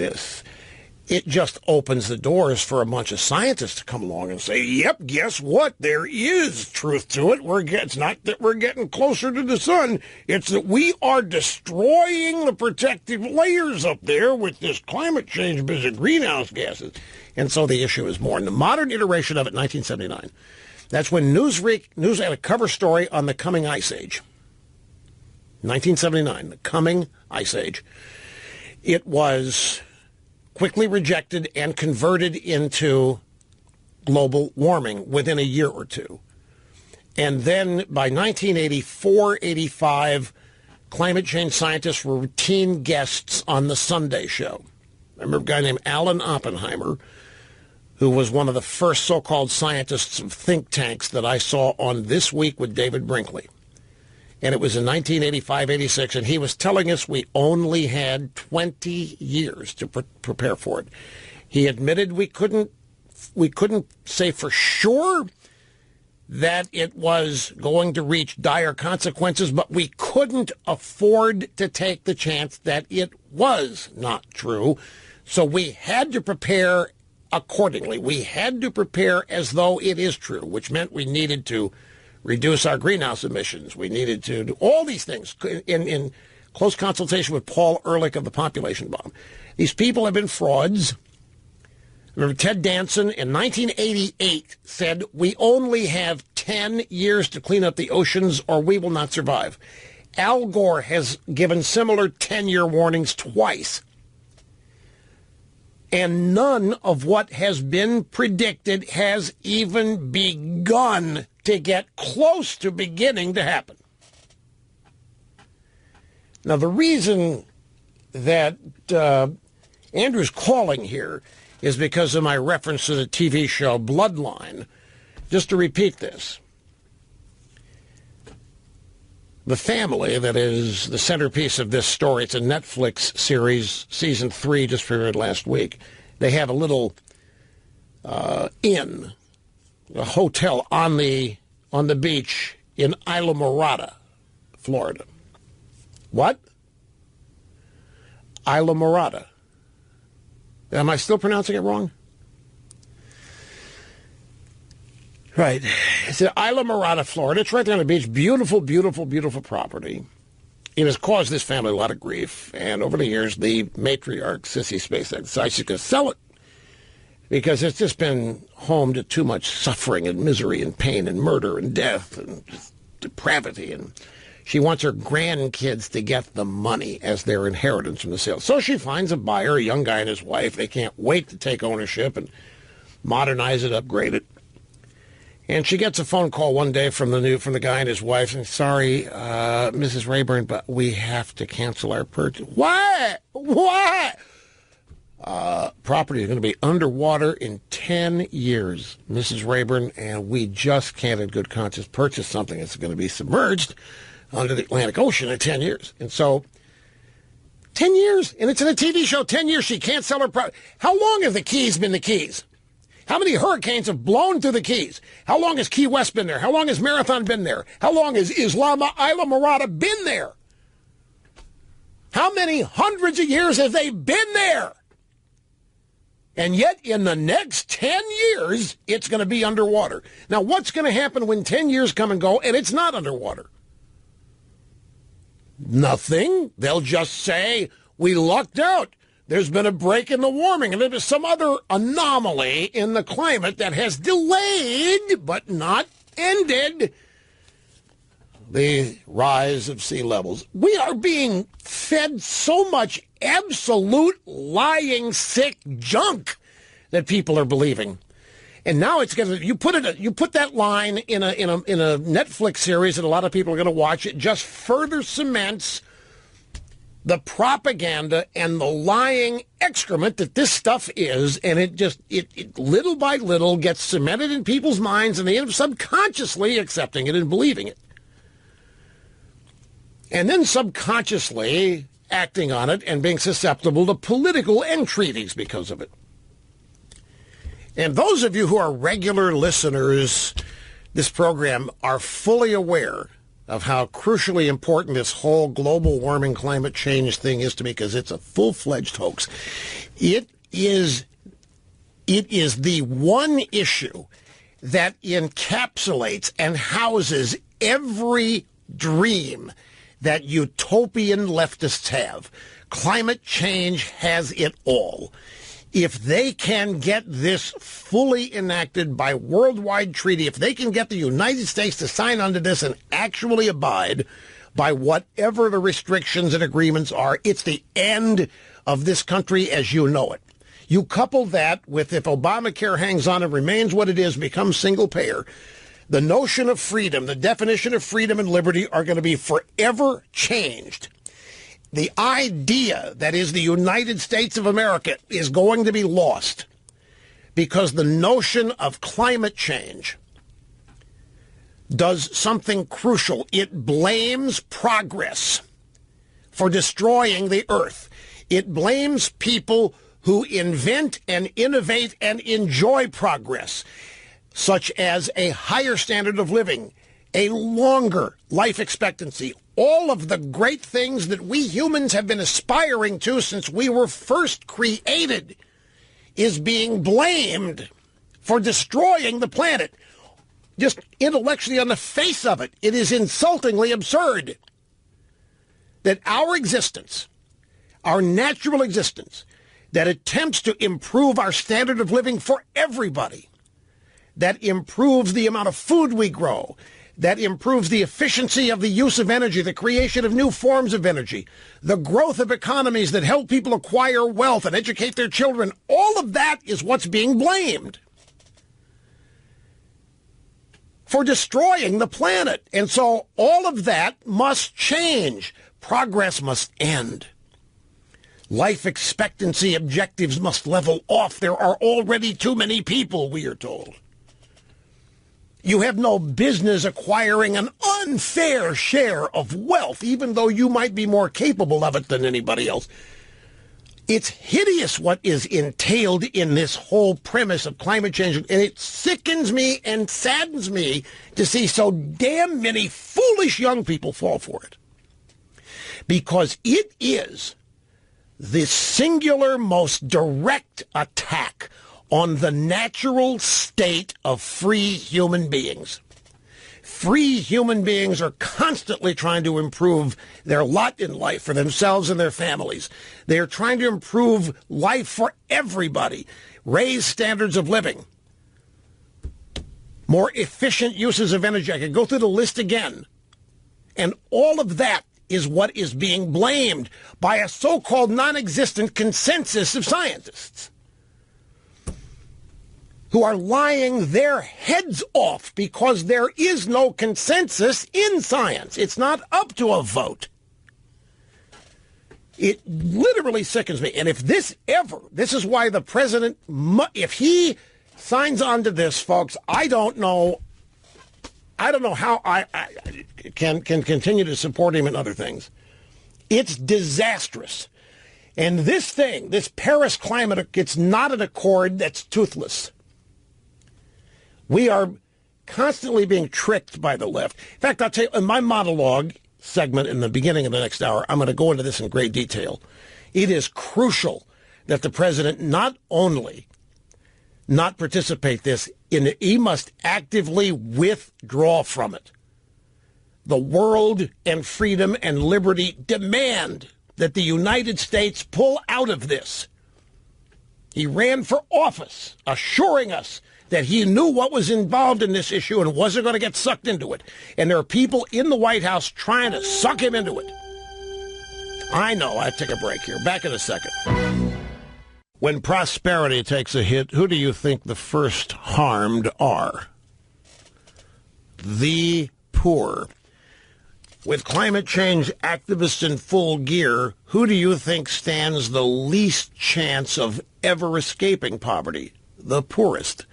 it just opens the doors for a bunch of scientists to come along and say, yep, guess what? There is truth to it. It's not that we're getting closer to the sun. It's that we are destroying the protective layers up there with this climate change because of greenhouse gases. And so the issue is more. In the modern iteration of it, 1979, that's when Newsweek had a cover story on the coming ice age. 1979, the coming ice age. It was quickly rejected and converted into global warming within a year or two. And then by 1984-85, climate change scientists were routine guests on the Sunday show. I remember a guy named Alan Oppenheimer, who was one of the first so-called scientists of think tanks that I saw on This Week with David Brinkley. And it was in 1985-86, and he was telling us we only had 20 years to prepare for it. He admitted we couldn't say for sure that it was going to reach dire consequences, but we couldn't afford to take the chance that it was not true. So we had to prepare accordingly. We had to prepare as though it is true, which meant we needed to reduce our greenhouse emissions. We needed to do all these things in close consultation with Paul Ehrlich of the Population Bomb. These people have been frauds. Remember, Ted Danson in 1988 said, we only have 10 years to clean up the oceans or we will not survive. Al Gore has given similar 10-year warnings twice. And none of what has been predicted has even begun to get close to beginning to happen. Now, the reason that Andrew's calling here is because of my reference to the TV show Bloodline. Just to repeat this. The family that is the centerpiece of this story, it's a Netflix series, season 3, just premiered last week. They have a little inn, a hotel on the beach in Islamorada, Florida. What? Islamorada. Am I still pronouncing it wrong? Right. It's in Islamorada, Florida. It's right there on the beach. Beautiful, beautiful, beautiful property. It has caused this family a lot of grief. And over the years, the matriarch, Sissy Spacek, decides she's going to sell it because it's just been home to too much suffering and misery and pain and murder and death and just depravity. And she wants her grandkids to get the money as their inheritance from the sale. So she finds a buyer, a young guy and his wife. They can't wait to take ownership and modernize it, upgrade it. And she gets a phone call one day from the guy and his wife, and sorry, Mrs. Rayburn, but we have to cancel our purchase. What? What? Property is going to be underwater in 10 years, Mrs. Rayburn, and we just can't in good conscience purchase something that's going to be submerged under the Atlantic Ocean in 10 years. And so, 10 years? And it's in a TV show, 10 years, she can't sell her property. How long have the Keys been the Keys? How many hurricanes have blown through the Keys? How long has Key West been there? How long has Marathon been there? How long has Islamorada been there? How many hundreds of years have they been there? And yet, in the next 10 years, it's going to be underwater. Now, what's going to happen when 10 years come and go and it's not underwater? Nothing. They'll just say, we lucked out. There's been a break in the warming, and there's some other anomaly in the climate that has delayed, but not ended, the rise of sea levels. We are being fed so much absolute lying, sick junk that people are believing. And now it's going to, you put that line in a Netflix series that a lot of people are going to watch. It just further cements the propaganda and the lying excrement that this stuff is, and it little by little gets cemented in people's minds, and they end up subconsciously accepting it and believing it. And then subconsciously acting on it and being susceptible to political entreaties because of it. And those of you who are regular listeners, this program, are fully aware of how crucially important this whole global warming climate change thing is to me, because it's a full-fledged hoax. It is the one issue that encapsulates and houses every dream that utopian leftists have. Climate change has it all. If they can get this fully enacted by worldwide treaty, if they can get the United States to sign onto this and actually abide by whatever the restrictions and agreements are, it's the end of this country as you know it. You couple that with, if Obamacare hangs on and remains what it is, becomes single payer, the notion of freedom, the definition of freedom and liberty are going to be forever changed. The idea that is the United States of America is going to be lost because the notion of climate change does something crucial. It blames progress for destroying the earth. It blames people who invent and innovate and enjoy progress, such as a higher standard of living, a longer life expectancy, all of the great things that we humans have been aspiring to since we were first created is being blamed for destroying the planet. Just intellectually on the face of it, it is insultingly absurd that our existence, our natural existence, that attempts to improve our standard of living for everybody, that improves the amount of food we grow, that improves the efficiency of the use of energy, the creation of new forms of energy, the growth of economies that help people acquire wealth and educate their children. All of that is what's being blamed for destroying the planet. And so all of that must change. Progress must end. Life expectancy objectives must level off. There are already too many people, we are told. You have no business acquiring an unfair share of wealth, even though you might be more capable of it than anybody else. It's hideous what is entailed in this whole premise of climate change, and it sickens me and saddens me to see so damn many foolish young people fall for it. Because it is the singular, most direct attack on the natural state of free human beings. Free human beings are constantly trying to improve their lot in life for themselves and their families. They are trying to improve life for everybody, raise standards of living, more efficient uses of energy. I could go through the list again. And all of that is what is being blamed by a so-called non-existent consensus of scientists who are lying their heads off because there is no consensus in science. It's not up to a vote. It literally sickens me. And if this is why the president, if he signs on to this, folks, I don't know how I can continue to support him in other things. It's disastrous. And this Paris climate, it's not an accord that's toothless. We are constantly being tricked by the left. In fact, I'll tell you, in my monologue segment in the beginning of the next hour, I'm going to go into this in great detail. It is crucial that the president not only not participate he must actively withdraw from it. The world and freedom and liberty demand that the United States pull out of this. He ran for office, assuring us that he knew what was involved in this issue and wasn't going to get sucked into it. And there are people in the White House trying to suck him into it. I know. I take a break here. Back in a second. When prosperity takes a hit, who do you think the first harmed are? The poor. With climate change activists in full gear, who do you think stands the least chance of ever escaping poverty? The poorest.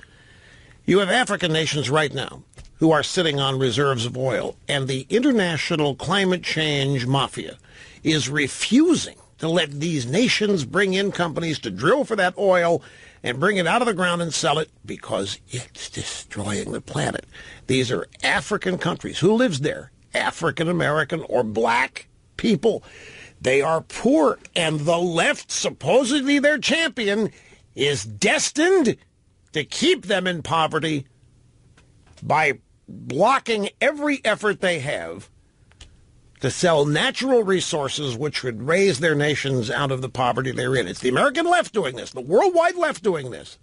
You have African nations right now who are sitting on reserves of oil, and the international climate change mafia is refusing to let these nations bring in companies to drill for that oil and bring it out of the ground and sell it because it's destroying the planet. These are African countries. Who lives there? African American or black people. They are poor, and the left, supposedly their champion, is destined to keep them in poverty by blocking every effort they have to sell natural resources which would raise their nations out of the poverty they're in. It's the American left doing this, the worldwide left doing this.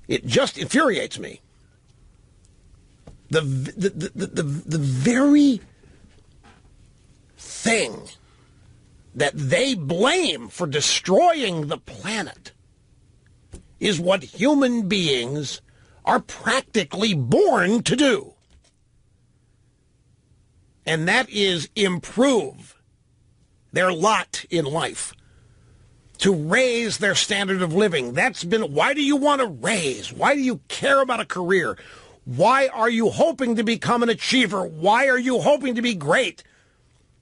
It just infuriates me. The very thing that they blame for destroying the planet is what human beings are practically born to do. And that is improve their lot in life, to raise their standard of living. Why do you want to raise? Why do you care about a career? Why are you hoping to become an achiever? Why are you hoping to be great?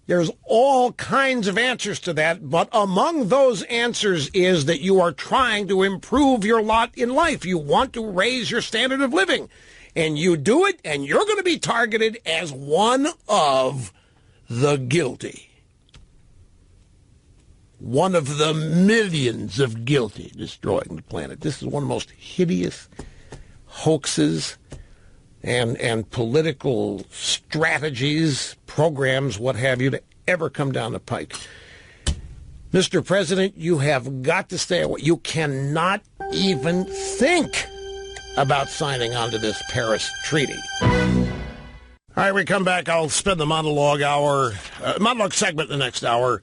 There's all kinds of answers to that, but among those answers is that you are trying to improve your lot in life. You want to raise your standard of living, and you do it, and you're going to be targeted as one of the guilty. One of the millions of guilty destroying the planet. This is one of the most hideous hoaxes and political strategies, programs, what have you, to ever come down the pike. Mr. President, you have got to stay away. You cannot even think about signing on to this Paris Treaty. All right, we come back. I'll spend the monologue segment the next hour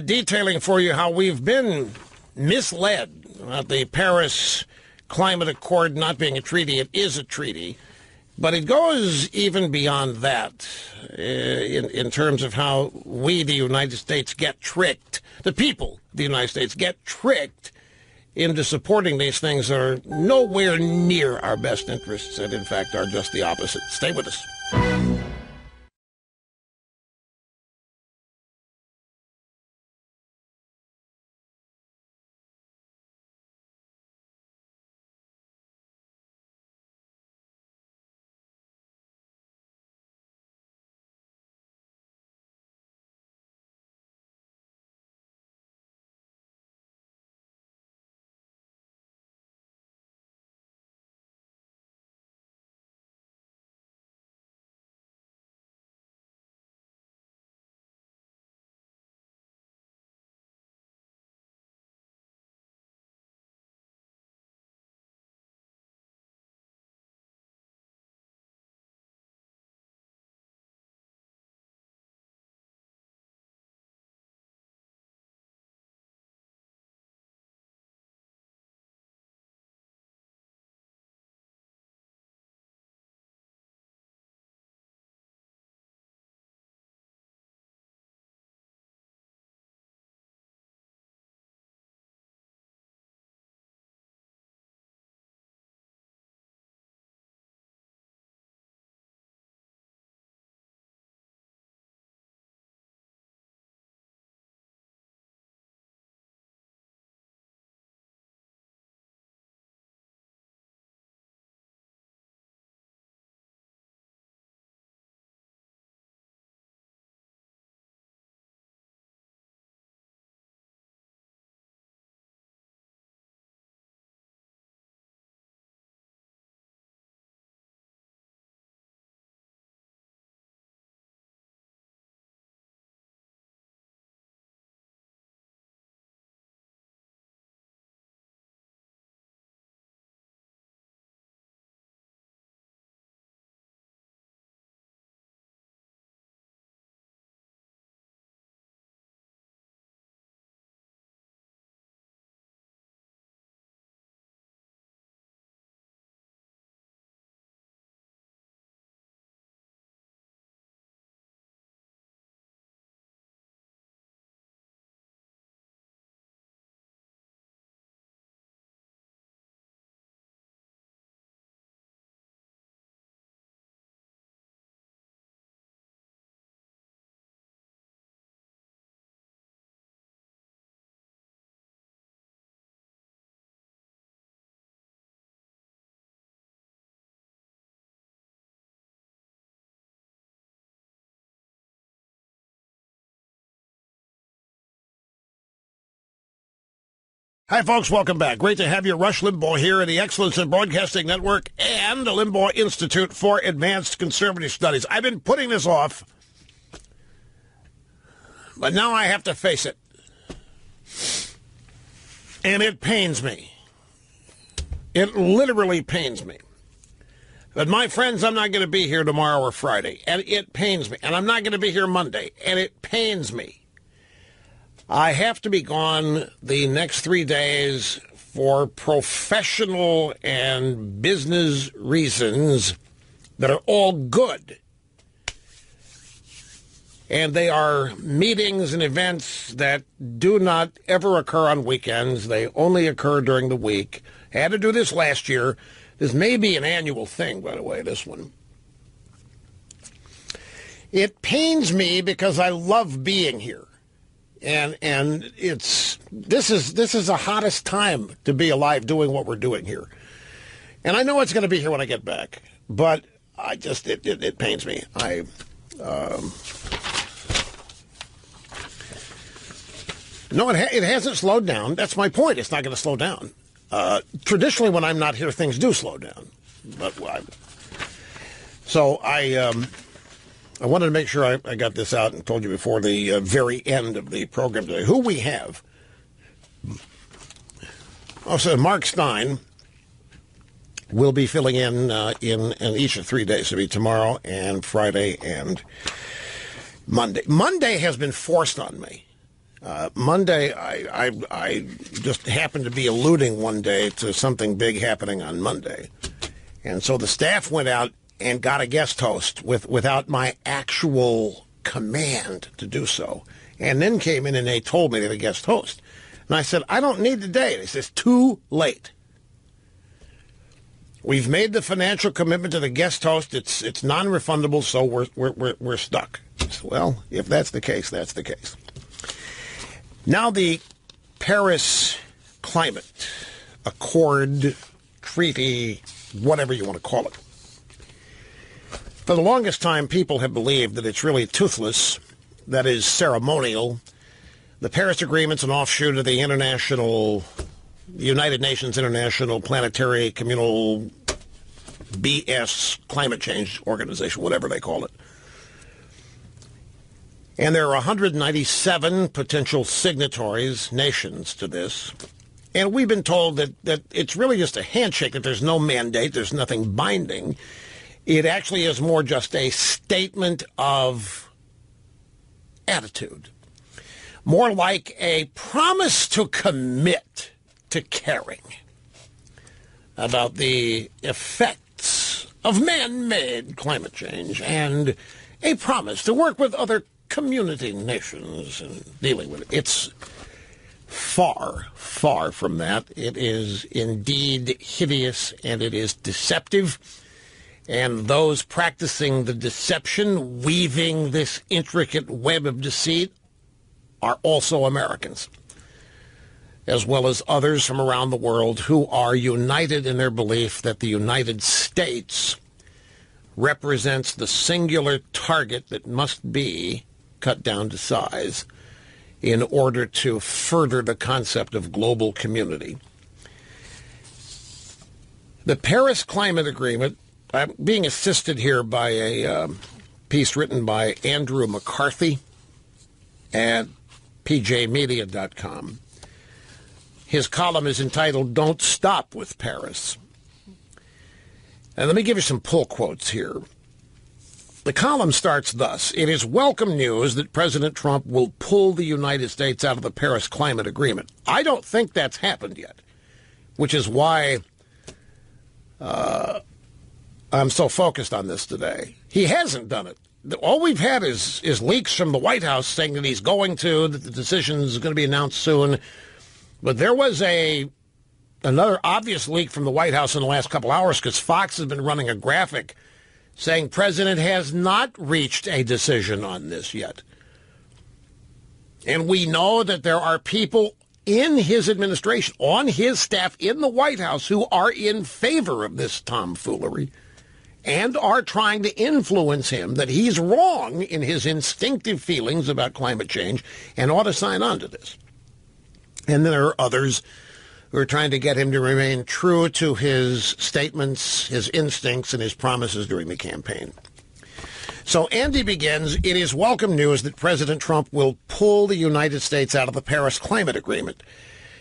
detailing for you how we've been misled about the Paris Climate Accord not being a treaty. It is a treaty, but it goes even beyond that in terms of how we, the United States, get tricked. The people of the United States get tricked into supporting these things that are nowhere near our best interests and, in fact, are just the opposite. Stay with us. Hi, folks. Welcome back. Great to have you. Rush Limbaugh here at the Excellence in Broadcasting Network and the Limbaugh Institute for Advanced Conservative Studies. I've been putting this off, but now I have to face it. And it pains me. It literally pains me. But my friends, I'm not going to be here tomorrow or Friday, and it pains me. And I'm not going to be here Monday, and it pains me. I have to be gone the next 3 days for professional and business reasons that are all good. And they are meetings and events that do not ever occur on weekends. They only occur during the week. I had to do this last year. This may be an annual thing, by the way, this one. It pains me because I love being here. And this is the hottest time to be alive doing what we're doing here. And I know it's going to be here when I get back, but I just, it pains me. No, it hasn't slowed down. That's my point. It's not going to slow down. Traditionally, when I'm not here, things do slow down. But I wanted to make sure I got this out and told you before the very end of the program today. Who we have. Also, Mark Stein will be filling in each of 3 days. It'll be tomorrow and Friday and Monday. Monday has been forced on me. Monday, I just happened to be alluding one day to something big happening on Monday. And so the staff went out and got a guest host without my actual command to do so. And then came in and they told me they had a guest host. And I said, I don't need the day. They said, it's too late. We've made the financial commitment to the guest host. It's non-refundable, so we're stuck. So, well, if that's the case, that's the case. Now the Paris Climate Accord, treaty, whatever you want to call it. For the longest time, people have believed that it's really toothless, that is ceremonial. The Paris Agreement's an offshoot of the United Nations International Planetary Communal BS Climate Change Organization, whatever they call it. And there are 197 potential signatories, nations, to this. And we've been told that it's really just a handshake, that there's no mandate, there's nothing binding. It actually is more just a statement of attitude. More like a promise to commit to caring about the effects of man-made climate change and a promise to work with other community nations in dealing with it. It's far, far from that. It is indeed hideous and it is deceptive. And those practicing the deception, weaving this intricate web of deceit, are also Americans, as well as others from around the world who are united in their belief that the United States represents the singular target that must be cut down to size in order to further the concept of global community. The Paris Climate Agreement, I'm being assisted here by a piece written by Andrew McCarthy at pjmedia.com. His column is entitled, Don't Stop with Paris. And let me give you some pull quotes here. The column starts thus. It is welcome news that President Trump will pull the United States out of the Paris Climate Agreement. I don't think that's happened yet, which is why I'm so focused on this today. He hasn't done it. All we've had is leaks from the White House saying that he's going to, that the decision is going to be announced soon. But there was another obvious leak from the White House in the last couple hours because Fox has been running a graphic saying President has not reached a decision on this yet. And we know that there are people in his administration, on his staff, in the White House, who are in favor of this tomfoolery and are trying to influence him that he's wrong in his instinctive feelings about climate change and ought to sign on to this. And there are others who are trying to get him to remain true to his statements, his instincts, and his promises during the campaign. So Andy begins, it is welcome news that President Trump will pull the United States out of the Paris Climate Agreement.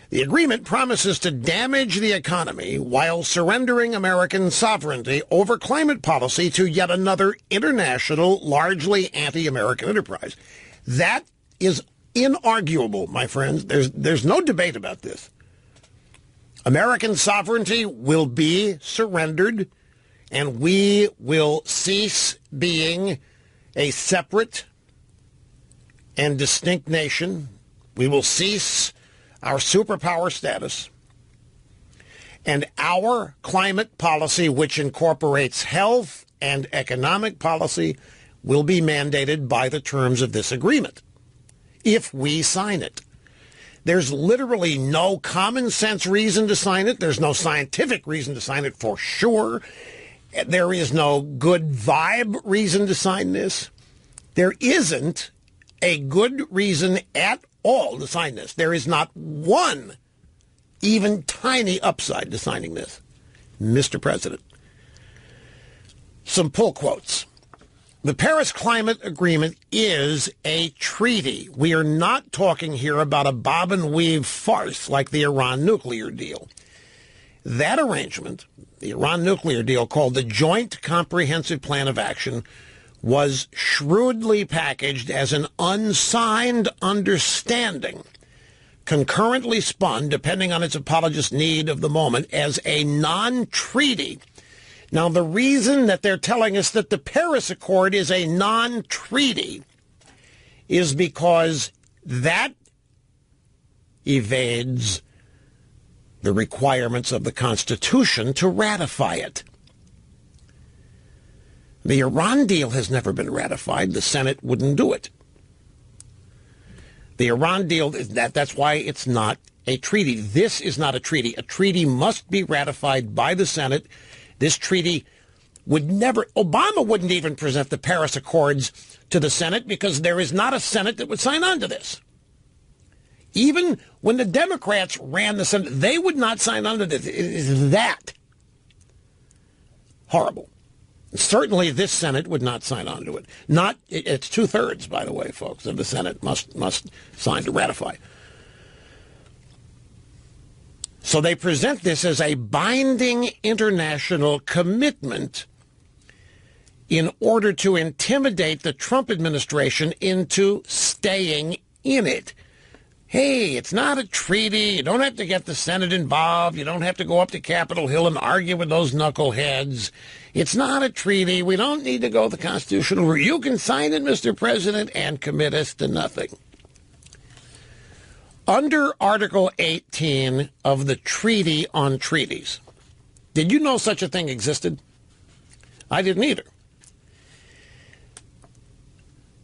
The agreement promises to damage the economy while surrendering American sovereignty over climate policy to yet another international, largely anti-American enterprise. That is inarguable, my friends. There's no debate about this. American sovereignty will be surrendered, and we will cease being a separate and distinct nation. We will cease our superpower status, and our climate policy, which incorporates health and economic policy, will be mandated by the terms of this agreement if we sign it. There's literally no common sense reason to sign it. There's no scientific reason to sign it for sure. There is no good vibe reason to sign this. There isn't a good reason at all to sign this. There is not one even tiny upside to signing this, Mr. President. Some pull quotes. The Paris Climate Agreement is a treaty. We are not talking here about a bob and weave farce like the Iran nuclear deal. That arrangement, the Iran nuclear deal, called the Joint Comprehensive Plan of Action, was shrewdly packaged as an unsigned understanding, concurrently spun, depending on its apologist's need of the moment, as a non-treaty. Now, the reason that they're telling us that the Paris Accord is a non-treaty is because that evades the requirements of the Constitution to ratify it. The Iran deal has never been ratified. The Senate wouldn't do it. The Iran deal, that's why it's not a treaty. This is not a treaty. A treaty must be ratified by the Senate. This treaty would never, Obama wouldn't even present the Paris Accords to the Senate because there is not a Senate that would sign on to this. Even when the Democrats ran the Senate, they would not sign on to this. It is that horrible. Certainly this Senate would not sign on to it. It's 2/3, by the way, folks, of the Senate must sign to ratify. So they present this as a binding international commitment in order to intimidate the Trump administration into staying in it. Hey, it's not a treaty. You don't have to get the Senate involved. You don't have to go up to Capitol Hill and argue with those knuckleheads. It's not a treaty. We don't need to go the constitutional route. You can sign it, Mr. President, and commit us to nothing. Under Article 18 of the Treaty on Treaties, did you know such a thing existed? I didn't either.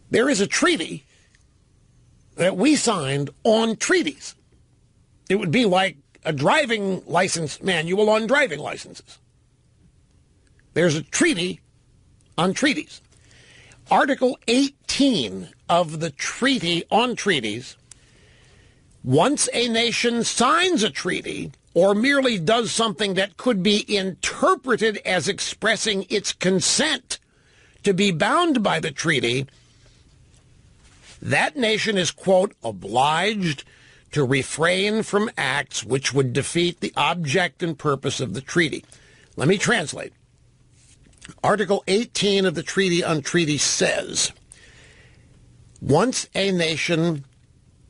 There is a treaty that we signed on treaties. It would be like a driving license manual on driving licenses. There's a treaty on treaties. Article 18 of the Treaty on Treaties, once a nation signs a treaty or merely does something that could be interpreted as expressing its consent to be bound by the treaty, that nation is, quote, obliged to refrain from acts which would defeat the object and purpose of the treaty. Let me translate. Article 18 of the Treaty on Treaties says, once a nation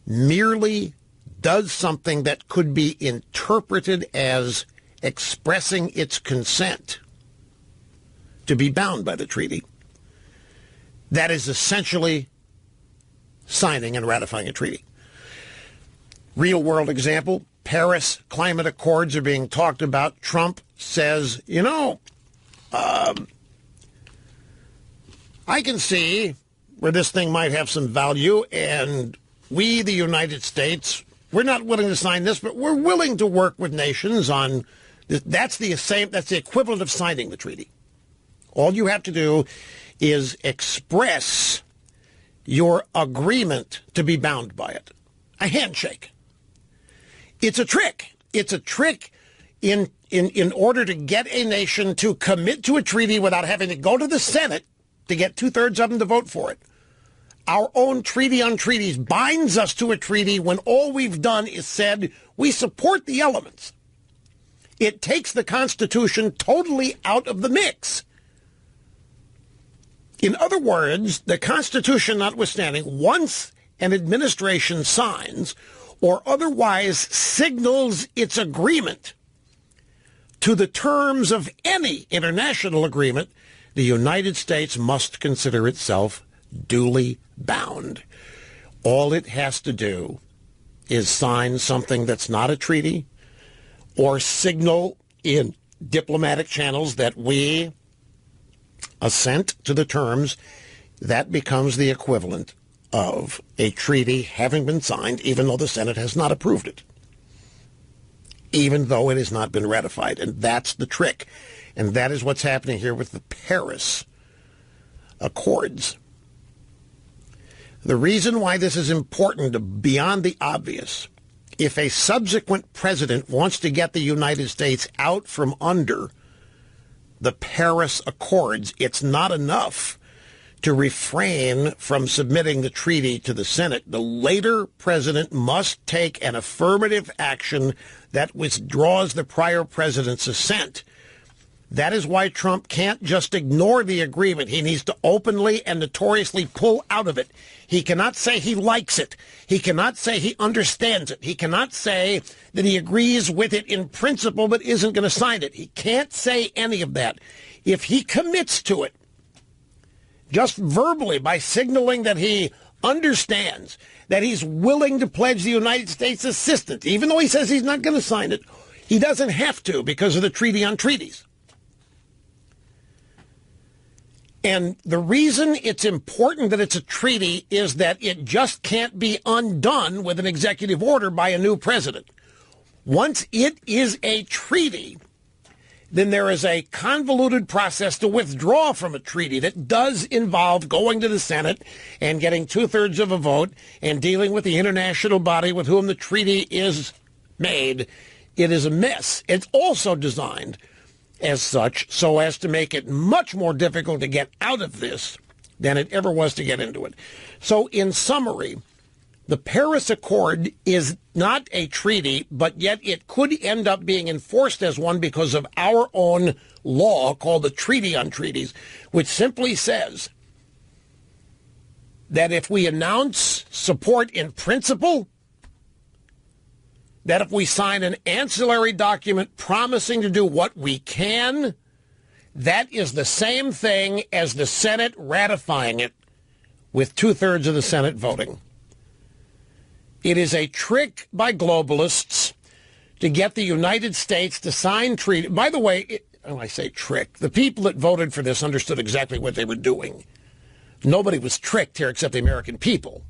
merely does something that could be interpreted as expressing its consent to be bound by the treaty, that is essentially signing and ratifying a treaty. Real world example, Paris climate accords are being talked about. Trump says, I can see where this thing might have some value, and we, the United States, we're not willing to sign this, but we're willing to work with nations on this. That's the equivalent of signing the treaty. All you have to do is express your agreement to be bound by it. A handshake. It's a trick. It's a trick in order to get a nation to commit to a treaty without having to go to the Senate to get 2/3 of them to vote for it. Our own Treaty on Treaties binds us to a treaty when all we've done is said we support the elements. It takes the Constitution totally out of the mix. In other words, the Constitution notwithstanding, once an administration signs or otherwise signals its agreement to the terms of any international agreement, the United States must consider itself duly bound. All it has to do is sign something that's not a treaty or signal in diplomatic channels that we assent to the terms. That becomes the equivalent of a treaty having been signed, even though the Senate has not approved it, even though it has not been ratified. And that's the trick. And that is what's happening here with the Paris Accords. The reason why this is important beyond the obvious, if a subsequent president wants to get the United States out from under the Paris Accords, it's not enough to refrain from submitting the treaty to the Senate. The later president must take an affirmative action that withdraws the prior president's assent. That is why Trump can't just ignore the agreement. He needs to openly and notoriously pull out of it. He cannot say he likes it. He cannot say he understands it. He cannot say that he agrees with it in principle but isn't going to sign it. He can't say any of that. If he commits to it, just verbally by signaling that he understands, that he's willing to pledge the United States assistance, even though he says he's not going to sign it, he doesn't have to because of the Treaty on Treaties. And the reason it's important that it's a treaty is that it just can't be undone with an executive order by a new president. Once it is a treaty, then there is a convoluted process to withdraw from a treaty that does involve going to the Senate and getting 2/3 of a vote and dealing with the international body with whom the treaty is made. It is a mess. It's also designed as such so as to make it much more difficult to get out of this than it ever was to get into it. So in summary, the Paris Accord is not a treaty, but yet it could end up being enforced as one because of our own law called the Treaty on Treaties, which simply says that if we announce support in principle, that if we sign an ancillary document promising to do what we can, that is the same thing as the Senate ratifying it with 2/3 of the Senate voting. It is a trick by globalists to get the United States to sign treaty. By the way, when I say trick, the people that voted for this understood exactly what they were doing. Nobody was tricked here except the American people.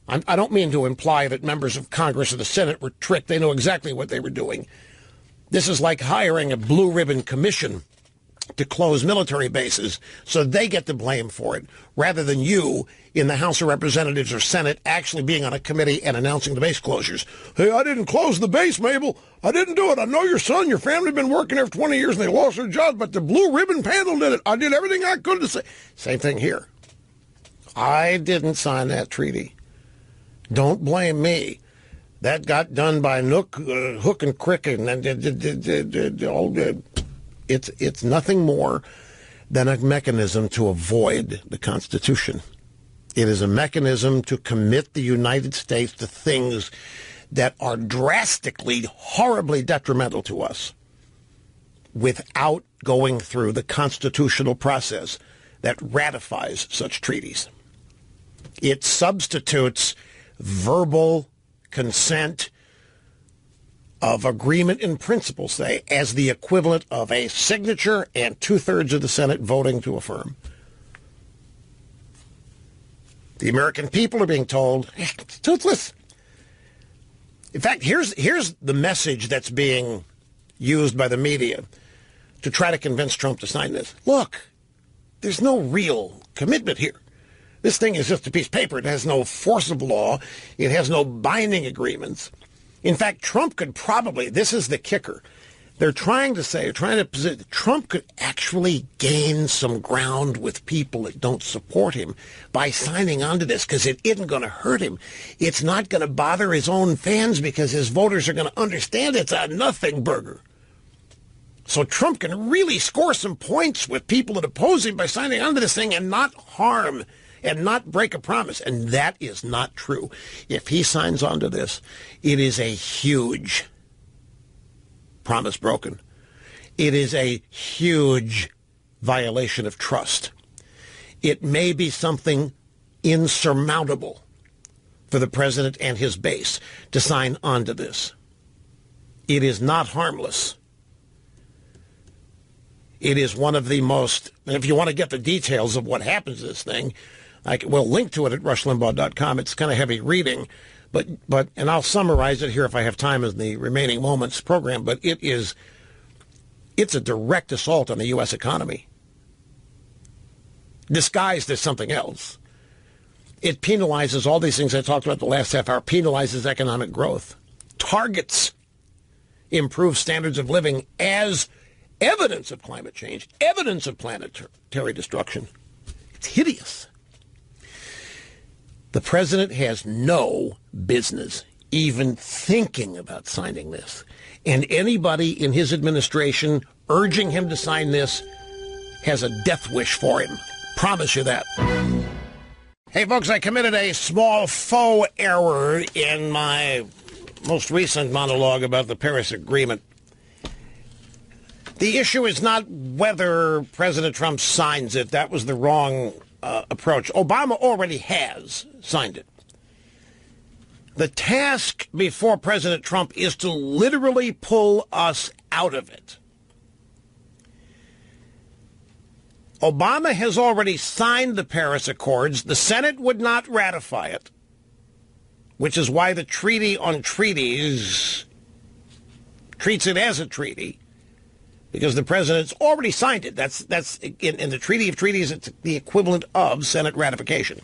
I don't mean to imply that members of Congress or the Senate were tricked. They know exactly what they were doing. This is like hiring a blue ribbon commission to close military bases so they get the blame for it, rather than you in the House of Representatives or Senate actually being on a committee and announcing the base closures. Hey, I didn't close the base, Mabel. I didn't do it. I know your son, your family have been working there for 20 years and they lost their jobs, but the blue ribbon panel did it. I did everything I could to say. Same thing here. I didn't sign that treaty. Don't blame me. That got done by hook and crook, and it's nothing more than a mechanism to avoid the Constitution. It is a mechanism to commit the United States to things that are drastically, horribly detrimental to us without going through the constitutional process that ratifies such treaties. It substitutes verbal consent of agreement in principle, say, as the equivalent of a signature and 2/3 of the Senate voting to affirm. The American people are being told, it's toothless. In fact, here's the message that's being used by the media to try to convince Trump to sign this. Look, there's no real commitment here. This thing is just a piece of paper. It has no force of law. It has no binding agreements. In fact, Trump could probably, this is the kicker, Trump could actually gain some ground with people that don't support him by signing on to this, because it isn't going to hurt him. It's not going to bother his own fans because his voters are going to understand it's a nothing burger. So Trump can really score some points with people that oppose him by signing on to this thing and not harm and not break a promise. And that is not true. If he signs on to this, it is a huge promise broken. It is a huge violation of trust. It may be something insurmountable for the president and his base to sign on to this. It is not harmless. It is one of the most, and if you want to get the details of what happens to this thing, we'll link to it at rushlimbaugh.com. It's kind of heavy reading, but and I'll summarize it here if I have time in the remaining moments program, but it's a direct assault on the U.S. economy, disguised as something else. It penalizes all these things I talked about the last half hour, penalizes economic growth, targets improved standards of living as evidence of climate change, evidence of planetary destruction. It's hideous. The president has no business even thinking about signing this. And anybody in his administration urging him to sign this has a death wish for him. Promise you that. Hey, folks, I committed a small faux error in my most recent monologue about the Paris Agreement. The issue is not whether President Trump signs it. That was the wrong approach. Obama already has signed it. The task before President Trump is to literally pull us out of it. Obama has already signed the Paris Accords. The Senate would not ratify it, which is why the Treaty on Treaties treats it as a treaty, because the president's already signed it. That's in the Treaty of Treaties, it's the equivalent of Senate ratification.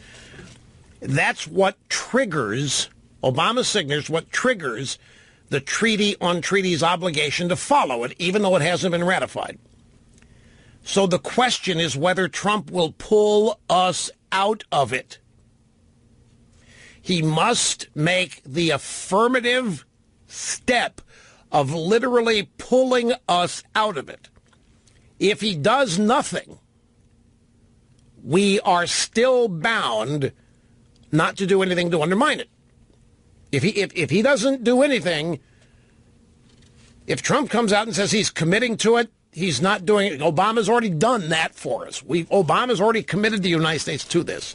That's what triggers Obama's signature, what triggers the Treaty on Treaties obligation to follow it, even though it hasn't been ratified. So the question is whether Trump will pull us out of it. He must make the affirmative step of literally pulling us out of it. If he does nothing, we are still bound not to do anything to undermine it. If he doesn't do anything, if Trump comes out and says he's committing to it, he's not doing it. Obama's already done that for us. Obama's already committed the United States to this.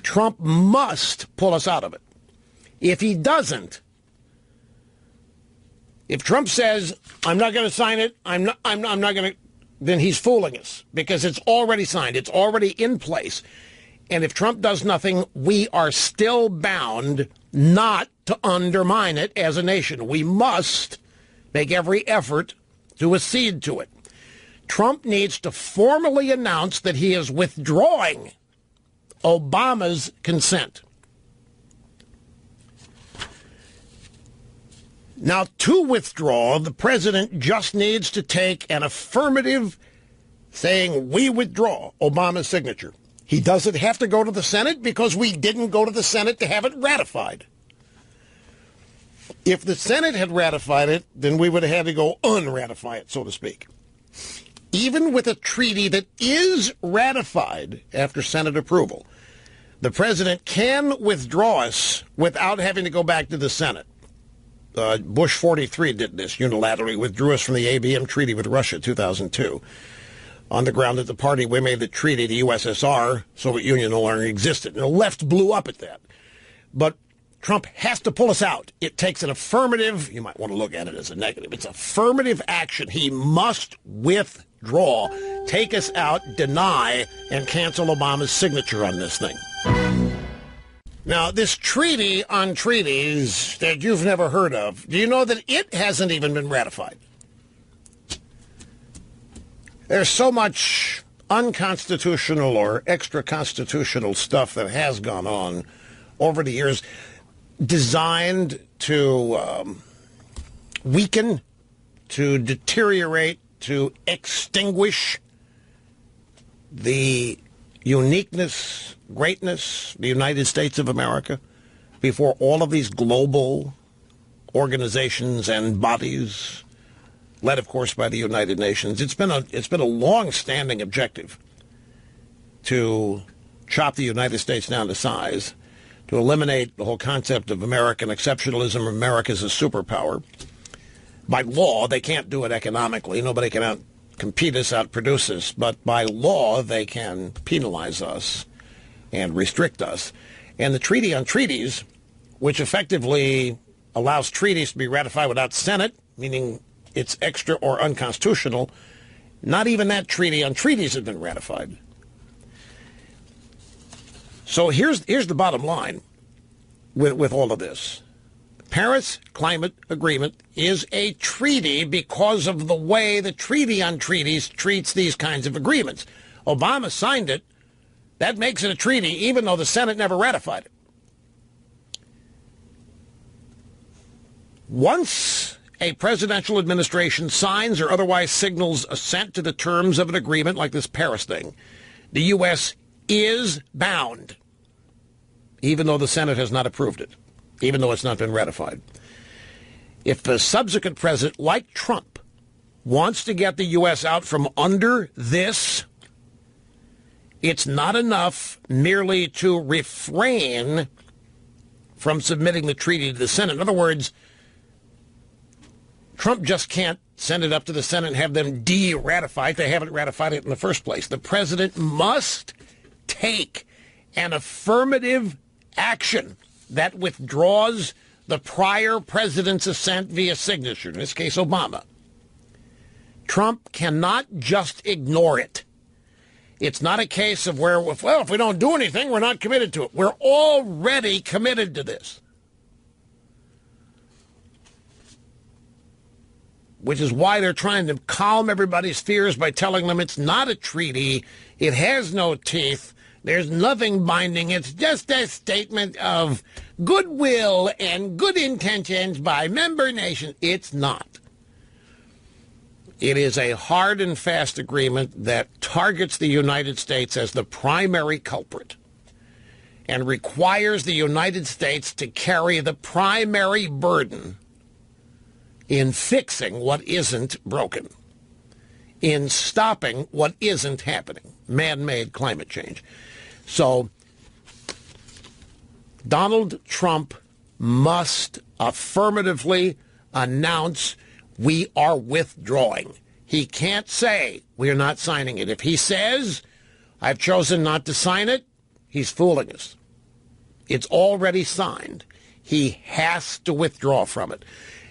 Trump must pull us out of it. If he doesn't, if Trump says, I'm not going to sign it, I'm not going to, then he's fooling us, because it's already signed. It's already in place. And if Trump does nothing, we are still bound not to undermine it as a nation. We must make every effort to accede to it. Trump needs to formally announce that he is withdrawing Obama's consent. Now, to withdraw, the president just needs to take an affirmative saying, we withdraw Obama's signature. He doesn't have to go to the Senate because we didn't go to the Senate to have it ratified. If the Senate had ratified it, then we would have had to go unratify it, so to speak. Even with a treaty that is ratified after Senate approval, the president can withdraw us without having to go back to the Senate. Bush 43 did this unilaterally, withdrew us from the ABM treaty with Russia in 2002 on the ground that the party we made the treaty, the USSR, Soviet Union, no longer existed. And the left blew up at that. But Trump has to pull us out. It takes an affirmative, you might want to look at it as a negative, it's affirmative action. He must withdraw, take us out, deny, and cancel Obama's signature on this thing. Now, this treaty on treaties that you've never heard of, do you know that it hasn't even been ratified? There's so much unconstitutional or extra-constitutional stuff that has gone on over the years designed to weaken, to deteriorate, to extinguish the uniqueness, greatness, the United States of America before all of these global organizations and bodies, led, of course, by the United Nations. It's been a long-standing objective to chop the United States down to size, to eliminate the whole concept of American exceptionalism, America as a superpower. By law, they can't do it economically. Nobody can out-compete us, outproduce us. But by law, they can penalize us and restrict us. And the Treaty on Treaties, which effectively allows treaties to be ratified without Senate, meaning it's extra or unconstitutional, not even that Treaty on Treaties has been ratified. So here's the bottom line with all of this. Paris Climate Agreement is a treaty because of the way the Treaty on Treaties treats these kinds of agreements. Obama signed it. That makes it a treaty, even though the Senate never ratified it. Once a presidential administration signs or otherwise signals assent to the terms of an agreement like this Paris thing, the U.S. is bound, even though the Senate has not approved it, even though it's not been ratified. If the subsequent president, like Trump, wants to get the U.S. out from under this, it's not enough merely to refrain from submitting the treaty to the Senate. In other words, Trump just can't send it up to the Senate and have them de-ratify it. They haven't ratified it in the first place. The president must take an affirmative action that withdraws the prior president's assent via signature, in this case Obama. Trump cannot just ignore it. It's not a case of where, well, if we don't do anything, we're not committed to it. We're already committed to this. Which is why they're trying to calm everybody's fears by telling them it's not a treaty, it has no teeth, there's nothing binding, it's just a statement of goodwill and good intentions by member nations. It's not. It is a hard and fast agreement that targets the United States as the primary culprit and requires the United States to carry the primary burden in fixing what isn't broken, in stopping what isn't happening, man-made climate change. So Donald Trump must affirmatively announce we are withdrawing. He can't say we're not signing it. If he says, I've chosen not to sign it, he's fooling us. It's already signed. He has to withdraw from it.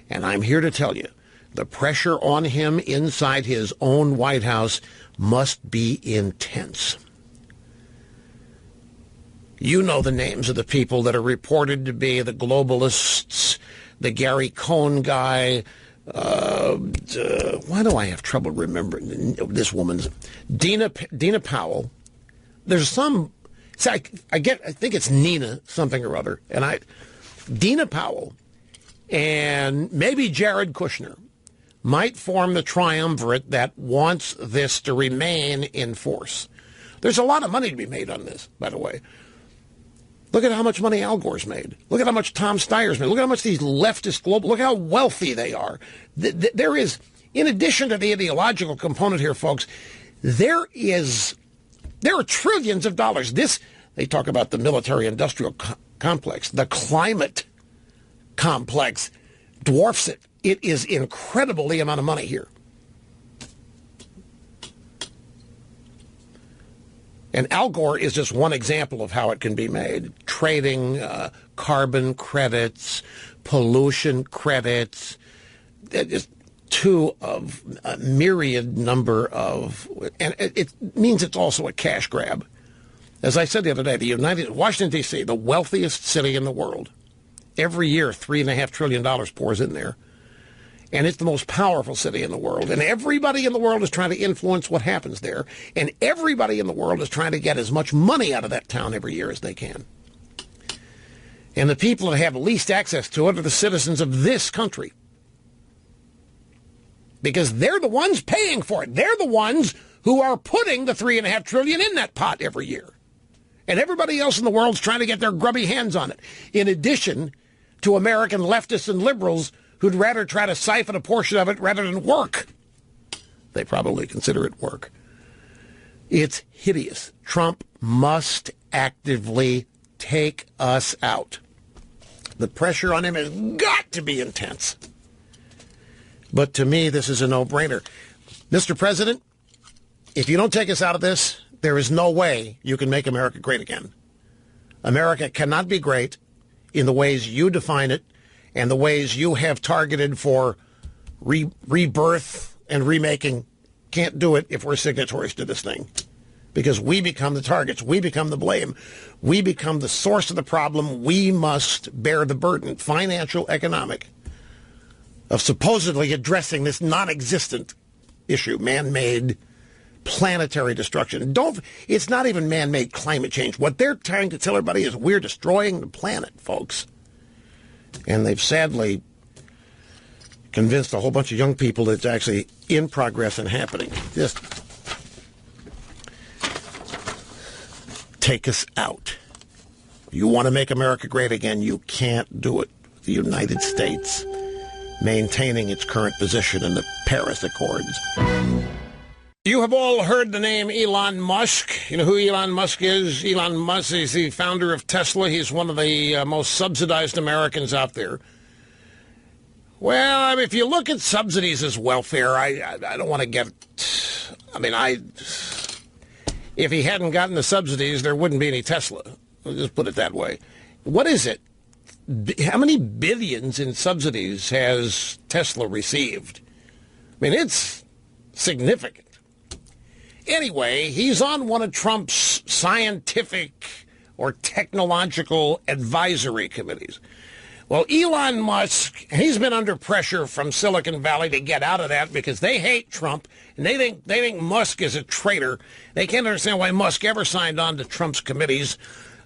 And I'm here to tell you, the pressure on him inside his own White House must be intense. You know the names of the people that are reported to be the globalists, the Gary Cohn guy. Why do I have trouble remembering this woman's? Dina Powell. There's some. See, I think it's Nina something or other, and Dina Powell and maybe Jared Kushner might form the triumvirate that wants this to remain in force. There's a lot of money to be made on this, by the way. Look at how much money Al Gore's made. Look at how much Tom Steyer's made. Look at how much these leftist global, look how wealthy they are. There is, in addition to the ideological component here, folks, there are trillions of dollars. They talk about the military-industrial complex. The climate complex dwarfs it. It is incredible the amount of money here. And Al Gore is just one example of how it can be made. Trading carbon credits, pollution credits, just two of a myriad number of, and it means it's also a cash grab. As I said the other day, Washington, D.C., the wealthiest city in the world, every year $3.5 trillion pours in there. And it's the most powerful city in the world. And everybody in the world is trying to influence what happens there. And everybody in the world is trying to get as much money out of that town every year as they can. And the people that have least access to it are the citizens of this country. Because they're the ones paying for it. They're the ones who are putting the $3.5 trillion in that pot every year. And everybody else in the world is trying to get their grubby hands on it. In addition to American leftists and liberals who'd rather try to siphon a portion of it rather than work. They probably consider it work. It's hideous. Trump must actively take us out. The pressure on him has got to be intense. But to me, this is a no-brainer. Mr. President, if you don't take us out of this, there is no way you can make America great again. America cannot be great in the ways you define it and the ways you have targeted for rebirth and remaking. Can't do it if we're signatories to this thing. Because we become the targets. We become the blame. We become the source of the problem. We must bear the burden, financial, economic, of supposedly addressing this non-existent issue, man-made planetary destruction. It's not even man-made climate change. What they're trying to tell everybody is we're destroying the planet, folks. And they've sadly convinced a whole bunch of young people that it's actually in progress and happening. take us out. You want to make America great again, you can't do it. The United States maintaining its current position in the Paris Accords. You have all heard the name Elon Musk. You know who Elon Musk is? Elon Musk is the founder of Tesla. He's one of the most subsidized Americans out there. Well, I mean, if you look at subsidies as welfare, I don't want to get... if he hadn't gotten the subsidies, there wouldn't be any Tesla. I'll just put it that way. What is it? How many billions in subsidies has Tesla received? I mean, it's significant. Anyway, he's on one of Trump's scientific or technological advisory committees. Well, Elon Musk, he's been under pressure from Silicon Valley to get out of that because they hate Trump and they think Musk is a traitor. They can't understand why Musk ever signed on to Trump's committees.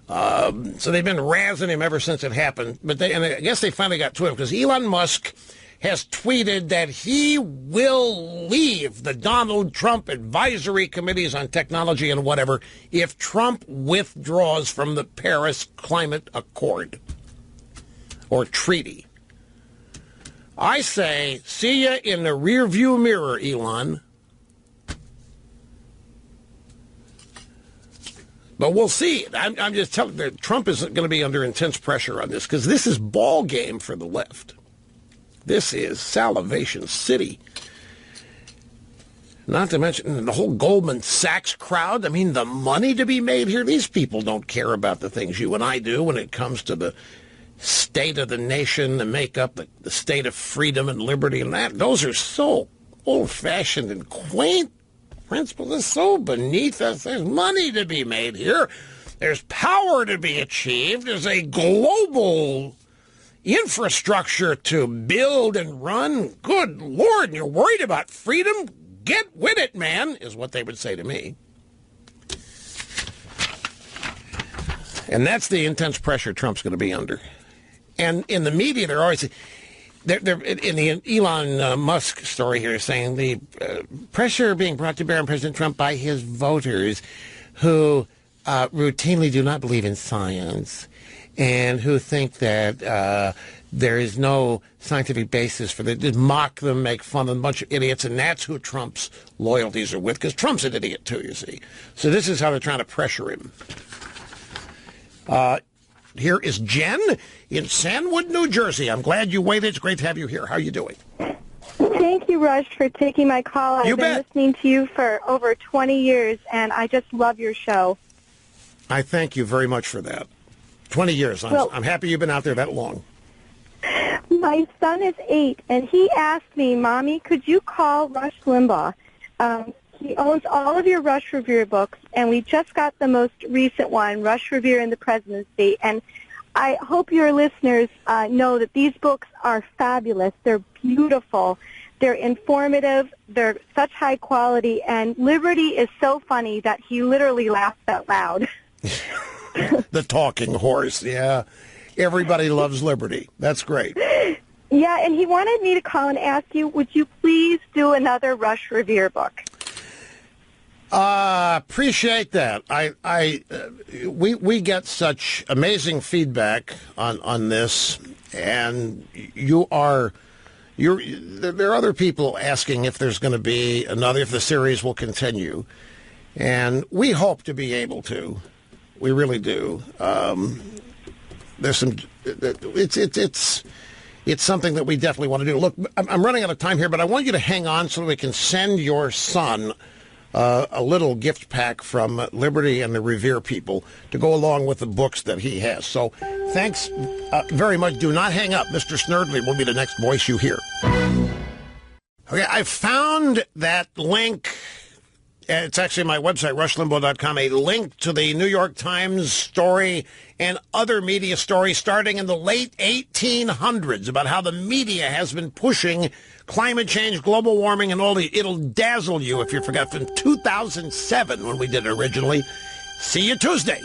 So they've been razzing him ever since it happened. And I guess they finally got to him because Elon Musk has tweeted that he will leave the Donald Trump advisory committees on technology and whatever if Trump withdraws from the Paris Climate Accord or treaty. I say, see ya in the rearview mirror, Elon. But we'll see. I'm just telling you, Trump is going to be under intense pressure on this because this is ball game for the left. This is salivation city. Not to mention the whole Goldman Sachs crowd. I mean, the money to be made here. These people don't care about the things you and I do when it comes to the state of the nation, the makeup, the state of freedom and liberty and that. Those are so old-fashioned and quaint principles. They're so beneath us. There's money to be made here. There's power to be achieved. There's a global infrastructure to build and run. Good Lord, and you're worried about freedom? Get with it, man, is what they would say to me. And that's the intense pressure Trump's going to be under. And in the media, they're always... They're in the Elon Musk story here saying the pressure being brought to bear on President Trump by his voters who routinely do not believe in science and who think that there is no scientific basis for them, just mock them, make fun of them, a bunch of idiots, and that's who Trump's loyalties are with, because Trump's an idiot too, you see. So this is how they're trying to pressure him. Here is Jen in Sandwood, New Jersey. I'm glad you waited. It's great to have you here. How are you doing? Thank you, Rush, for taking my call. I've been listening to you for over 20 years, and I just love your show. I thank you very much for that. 20 years. I'm happy you've been out there that long. My son is 8, and he asked me, Mommy, could you call Rush Limbaugh? He owns all of your Rush Revere books, and we just got the most recent one, Rush Revere and the Presidency. And I hope your listeners know that these books are fabulous. They're beautiful. They're informative. They're such high quality. And Liberty is so funny that he literally laughs out loud. The talking horse, yeah. Everybody loves Liberty. That's great. Yeah, and he wanted me to call and ask you, would you please do another Rush Revere book? Appreciate that. We get such amazing feedback on this, and there are other people asking if there's going to be another, if the series will continue, and we hope to be able to. We really do. There's some. It's something that we definitely want to do. Look, I'm running out of time here, but I want you to hang on so we can send your son a little gift pack from Liberty and the Revere people to go along with the books that he has. So thanks very much. Do not hang up. Mr. Snerdley will be the next voice you hear. Okay, I found that link. It's actually my website, rushlimbaugh.com, a link to the New York Times story and other media stories starting in the late 1800s about how the media has been pushing climate change, global warming, and all the... It'll dazzle you if you forgot from 2007 when we did it originally. See you Tuesday.